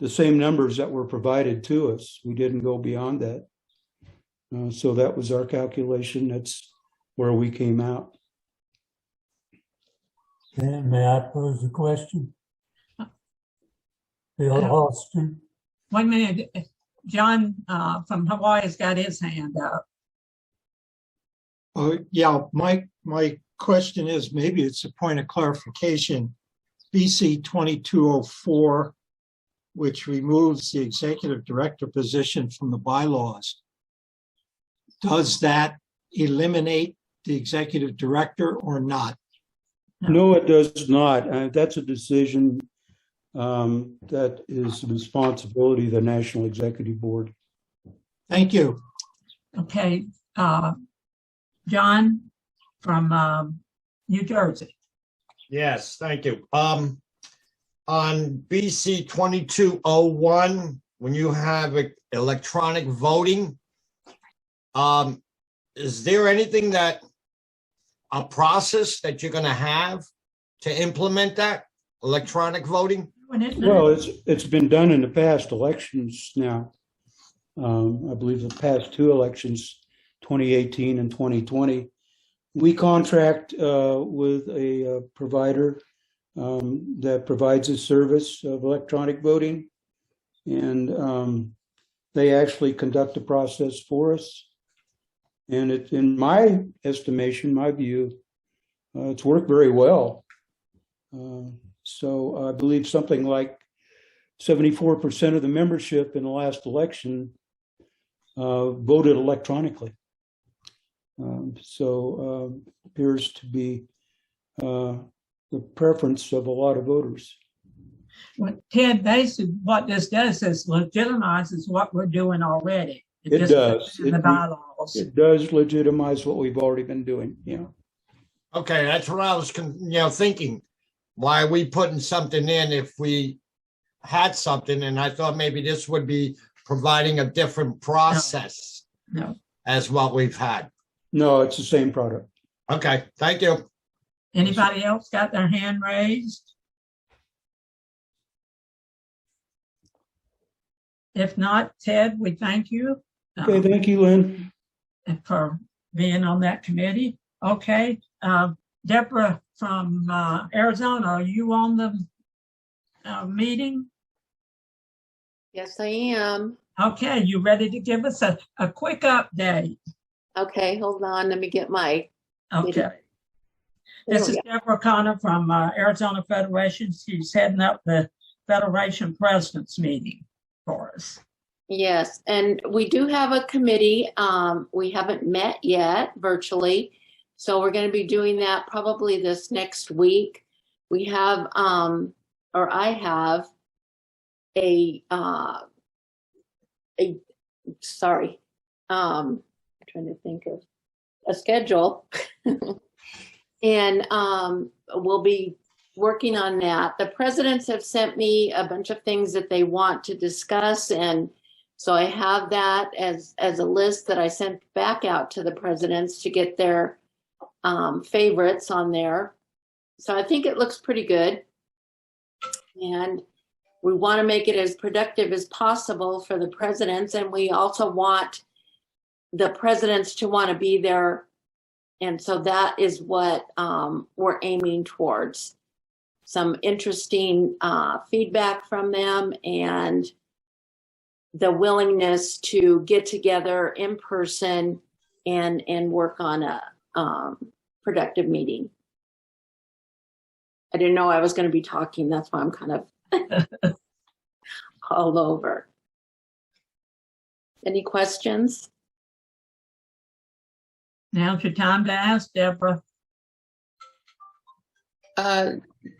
same numbers that were provided to us. We didn't go beyond that. So that was our calculation. That's where we came out. Okay, may I pose a question? Bill Austin. 1 minute. John from Hawaii has got his hand up. Yeah, my question is, maybe it's a point of clarification. BC 2204, which removes the executive director position from the bylaws, does that eliminate the executive director or not? No, it does not. That's a decision that is the responsibility of the National Executive Board. Thank you. Okay, John from New Jersey. Yes, thank you. On BC 2201, when you have electronic voting, is there anything a process that you're going to have to implement that electronic voting? Well, it's been done in the past elections now. I believe the past 2 elections, 2018 and 2020. We contract with a provider that provides a service of electronic voting, and they actually conduct the process for us. And it, in my estimation, my view, it's worked very well. So I believe something like 74% of the membership in the last election voted electronically. Appears to be the preference of a lot of voters. Well, Ted, basically what this does is legitimizes what we're doing already. It just does. in the bylaws. It does legitimize what we've already been doing. Yeah. Okay, that's what I was, thinking. Why are we putting something in if we had something? And I thought maybe this would be providing a different process No. as what we've had. No, it's the same product. Okay, thank you. Anybody else got their hand raised? If not, Ted, we thank you. Okay, thank you, Lynn. For being on that committee. Okay, Deborah from Arizona, are you on the meeting? Yes, I am. Okay, you ready to give us a quick update? Okay, hold on. Let me get my. Okay. This is Deborah Connor from Arizona Federation. She's heading up the Federation President's meeting for us. Yes, and we do have a committee. We haven't met yet virtually, so we're going to be doing that probably this next week. We have, or I have, I'm trying to think of a schedule, and we'll be working on that. The presidents have sent me a bunch of things that they want to discuss, and so I have that as a list that I sent back out to the presidents to get their favorites on there. So I think it looks pretty good. And we want to make it as productive as possible for the presidents. And we also want the presidents to want to be there. And so that is what we're aiming towards. Some interesting feedback from them and the willingness to get together in person and work on a productive meeting. I didn't know I was going to be talking. That's why I'm kind of all over. Any questions? Now's your time to ask, Deborah.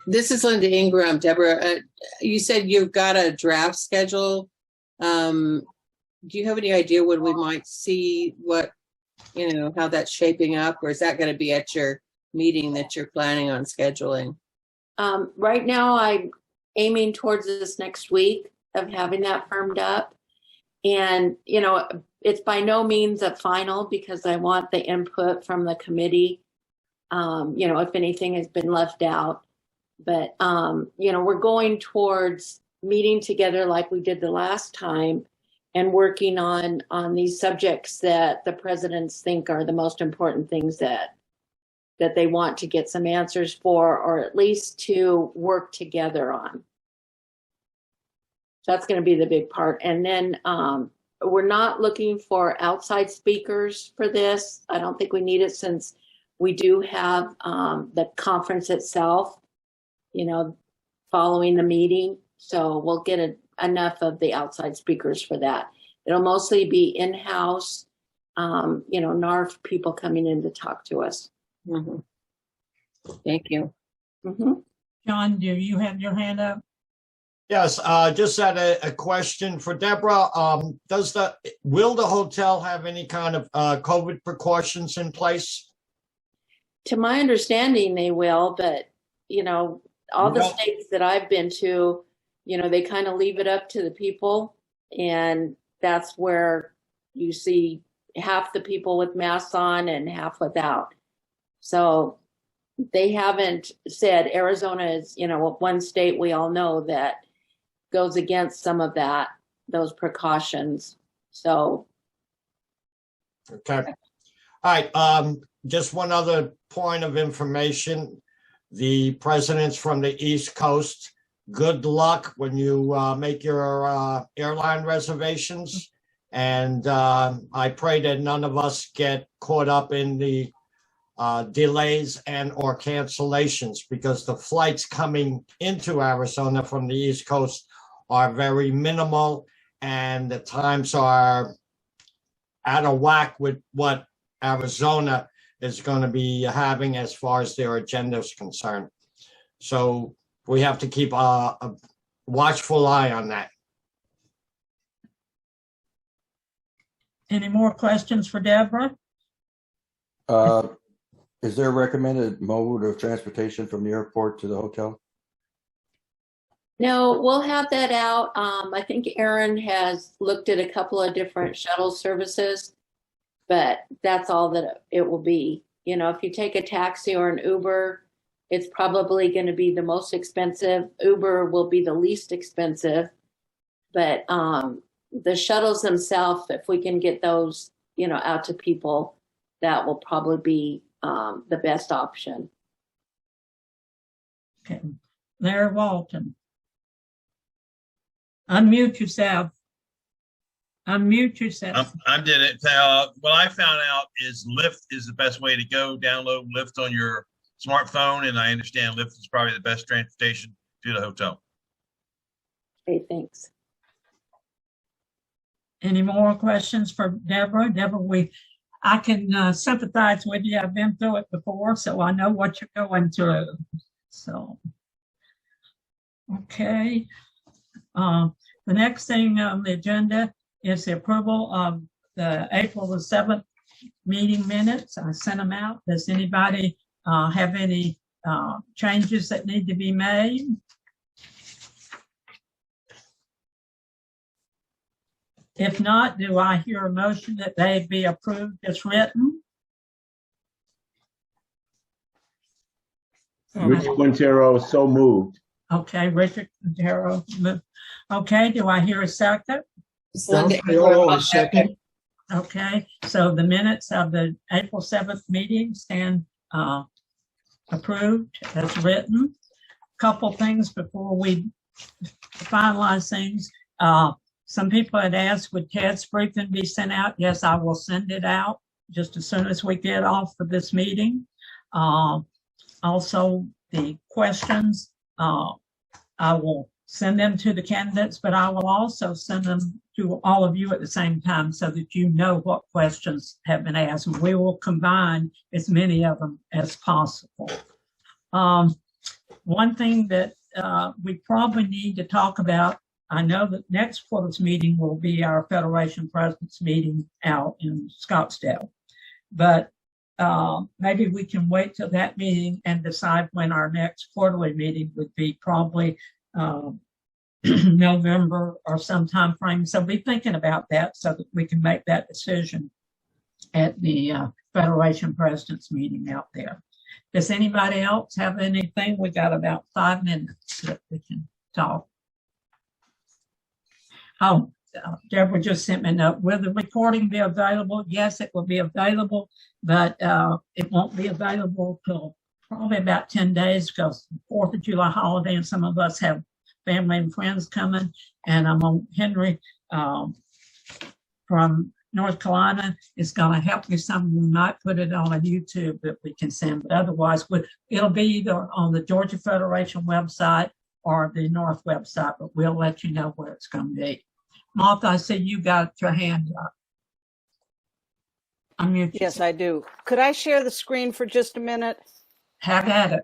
This is Linda Ingram. Deborah, you said you've got a draft schedule. Do you have any idea when we might see what, how that's shaping up, or is that going to be at your meeting that you're planning on scheduling? Right now, I'm aiming towards this next week of having that firmed up. And, it's by no means a final because I want the input from the committee, if anything has been left out. But, we're going towards meeting together like we did the last time and working on these subjects that the presidents think are the most important things that they want to get some answers for, or at least to work together on. That's going to be the big part. And then we're not looking for outside speakers for this. I don't think we need it since we do have the conference itself, following the meeting. So we'll get enough of the outside speakers for that. It'll mostly be in-house, NARFE people coming in to talk to us. Mm-hmm. Thank you. Mm-hmm. John, do you have your hand up? Yes, just had a question for Deborah. Will the hotel have any kind of COVID precautions in place? To my understanding, they will, but all the states that I've been to, they kind of leave it up to the people, and that's where you see half the people with masks on and half without. So they haven't said. Arizona is, one state we all know that goes against some of those precautions. So. Okay. All right. Just one other point of information. The presidents from the East Coast, good luck when you make your airline reservations. And I pray that none of us get caught up in the delays and or cancellations, because the flights coming into Arizona from the East Coast are very minimal, and the times are out of whack with what Arizona is going to be having as far as their agenda is concerned. So we have to keep a watchful eye on that. Any more questions for Deborah? Is there a recommended mode of transportation from the airport to the hotel? No, we'll have that out. I think Aaron has looked at a couple of different shuttle services, but that's all that it will be. You know, if you take a taxi or an Uber, it's probably going to be the most expensive. Uber will be the least expensive, but the shuttles themselves, if we can get those, you know, out to people, that will probably be the best option. Okay. Larry Walton. Unmute yourself. Unmute yourself. I did it. What I found out is Lyft is the best way to go. Download Lyft on your smartphone, and I understand Lyft is probably the best transportation to the hotel. Okay, thanks. Any more questions for Deborah? Deborah, I can sympathize with you. I've been through it before, so I know what you're going through. So, okay. The next thing on the agenda is the approval of the April the 7th meeting minutes. I sent them out. Does anybody have any changes that need to be made? If not, do I hear a motion that they be approved as written? Rich Quintero, so moved. Okay, Richard Quintero. Okay, do I hear a second? Second. Okay, so the minutes of the April 7th meeting stand approved as written. Couple things before we finalize things. Some people had asked, would Ted's briefing be sent out? Yes, I will send it out just as soon as we get off of this meeting. Also, the questions, I will send them to the candidates, but I will also send them to all of you at the same time so that you know what questions have been asked. And we will combine as many of them as possible. One thing that we probably need to talk about, I know that next quarter's meeting will be our Federation President's meeting out in Scottsdale, but maybe we can wait till that meeting and decide when our next quarterly meeting would be, probably November or some time frame. So be thinking about that so that we can make that decision at the Federation President's meeting out there. Does anybody else have anything? We got about 5 minutes that we can talk. Oh, Deborah just sent me a note. Will the recording be available? Yes, it will be available, but it won't be available till probably about 10 days because 4th of July holiday and some of us have family and friends coming. And I'm on Henry from North Carolina is going to help me some. We might put it on a YouTube that we can send, but otherwise it'll be either on the Georgia Federation website or the NARFE website, but we'll let you know where it's going to be. Martha, I see you got your hand up. Yes, I do. Could I share the screen for just a minute? Have at it.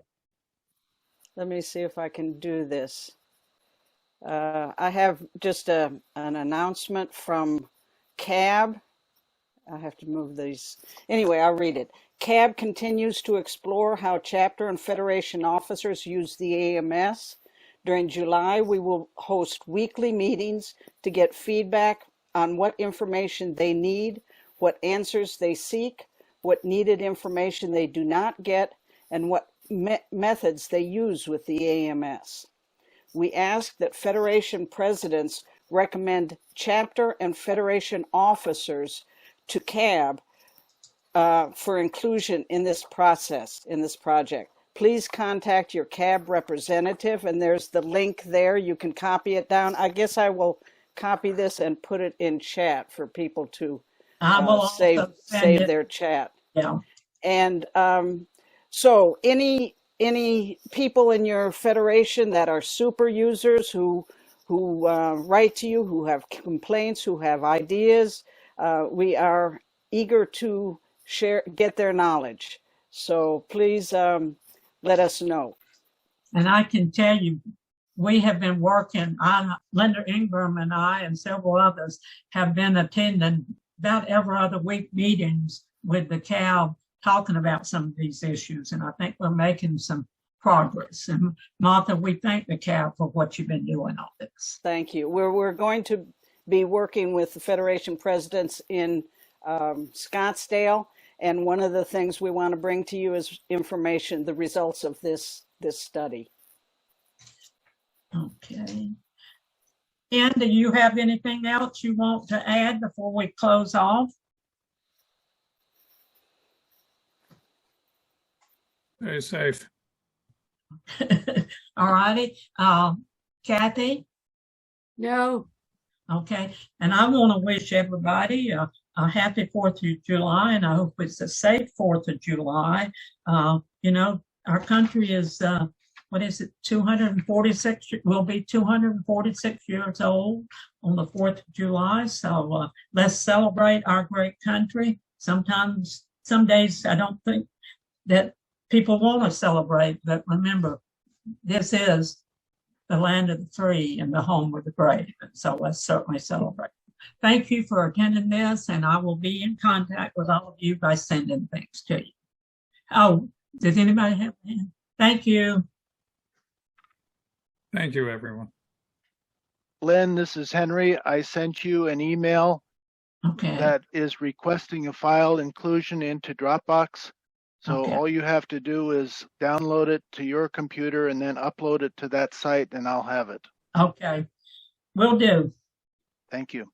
Let me see if I can do this. I have just an announcement from CAB. I have to move these. Anyway, I'll read it. CAB continues to explore how chapter and federation officers use the AMS. During July, we will host weekly meetings to get feedback on what information they need, what answers they seek, what needed information they do not get, and what methods they use with the AMS. We ask that Federation presidents recommend chapter and Federation officers to CAB for inclusion in this process, in this project. Please contact your CAB representative, and there's the link there. You can copy it down. I guess I will copy this and put it in chat for people to save their chat. Yeah. And so any people in your federation that are super users who write to you, who have complaints, who have ideas, we are eager to get their knowledge. So please let us know. And I can tell you, we have been working on, Linda Ingram and I and several others have been attending about every other week meetings with the CAB talking about some of these issues. And I think we're making some progress. And Martha, we thank the CAB for what you've been doing on this. Thank you. We're going to be working with the Federation presidents in Scottsdale. And one of the things we want to bring to you is information, the results of this study. Okay. And do you have anything else you want to add before we close off? Very safe. All righty. Kathy? No. Okay. And I want to wish everybody a happy 4th of July, and I hope it's a safe 4th of July. You know, our country is, what is it, 246, will be 246 years old on the 4th of July. So let's celebrate our great country. Sometimes, some days I don't think that people want to celebrate, but remember, this is the land of the free and the home of the brave. And so let's certainly celebrate. Thank you for attending this, and I will be in contact with all of you by sending things to you. Oh, does anybody have any? Thank you. Thank you, everyone. Lynn, this is Henry. I sent you an email that is requesting a file inclusion into Dropbox. So all you have to do is download it to your computer and then upload it to that site, and I'll have it. Okay, will do. Thank you.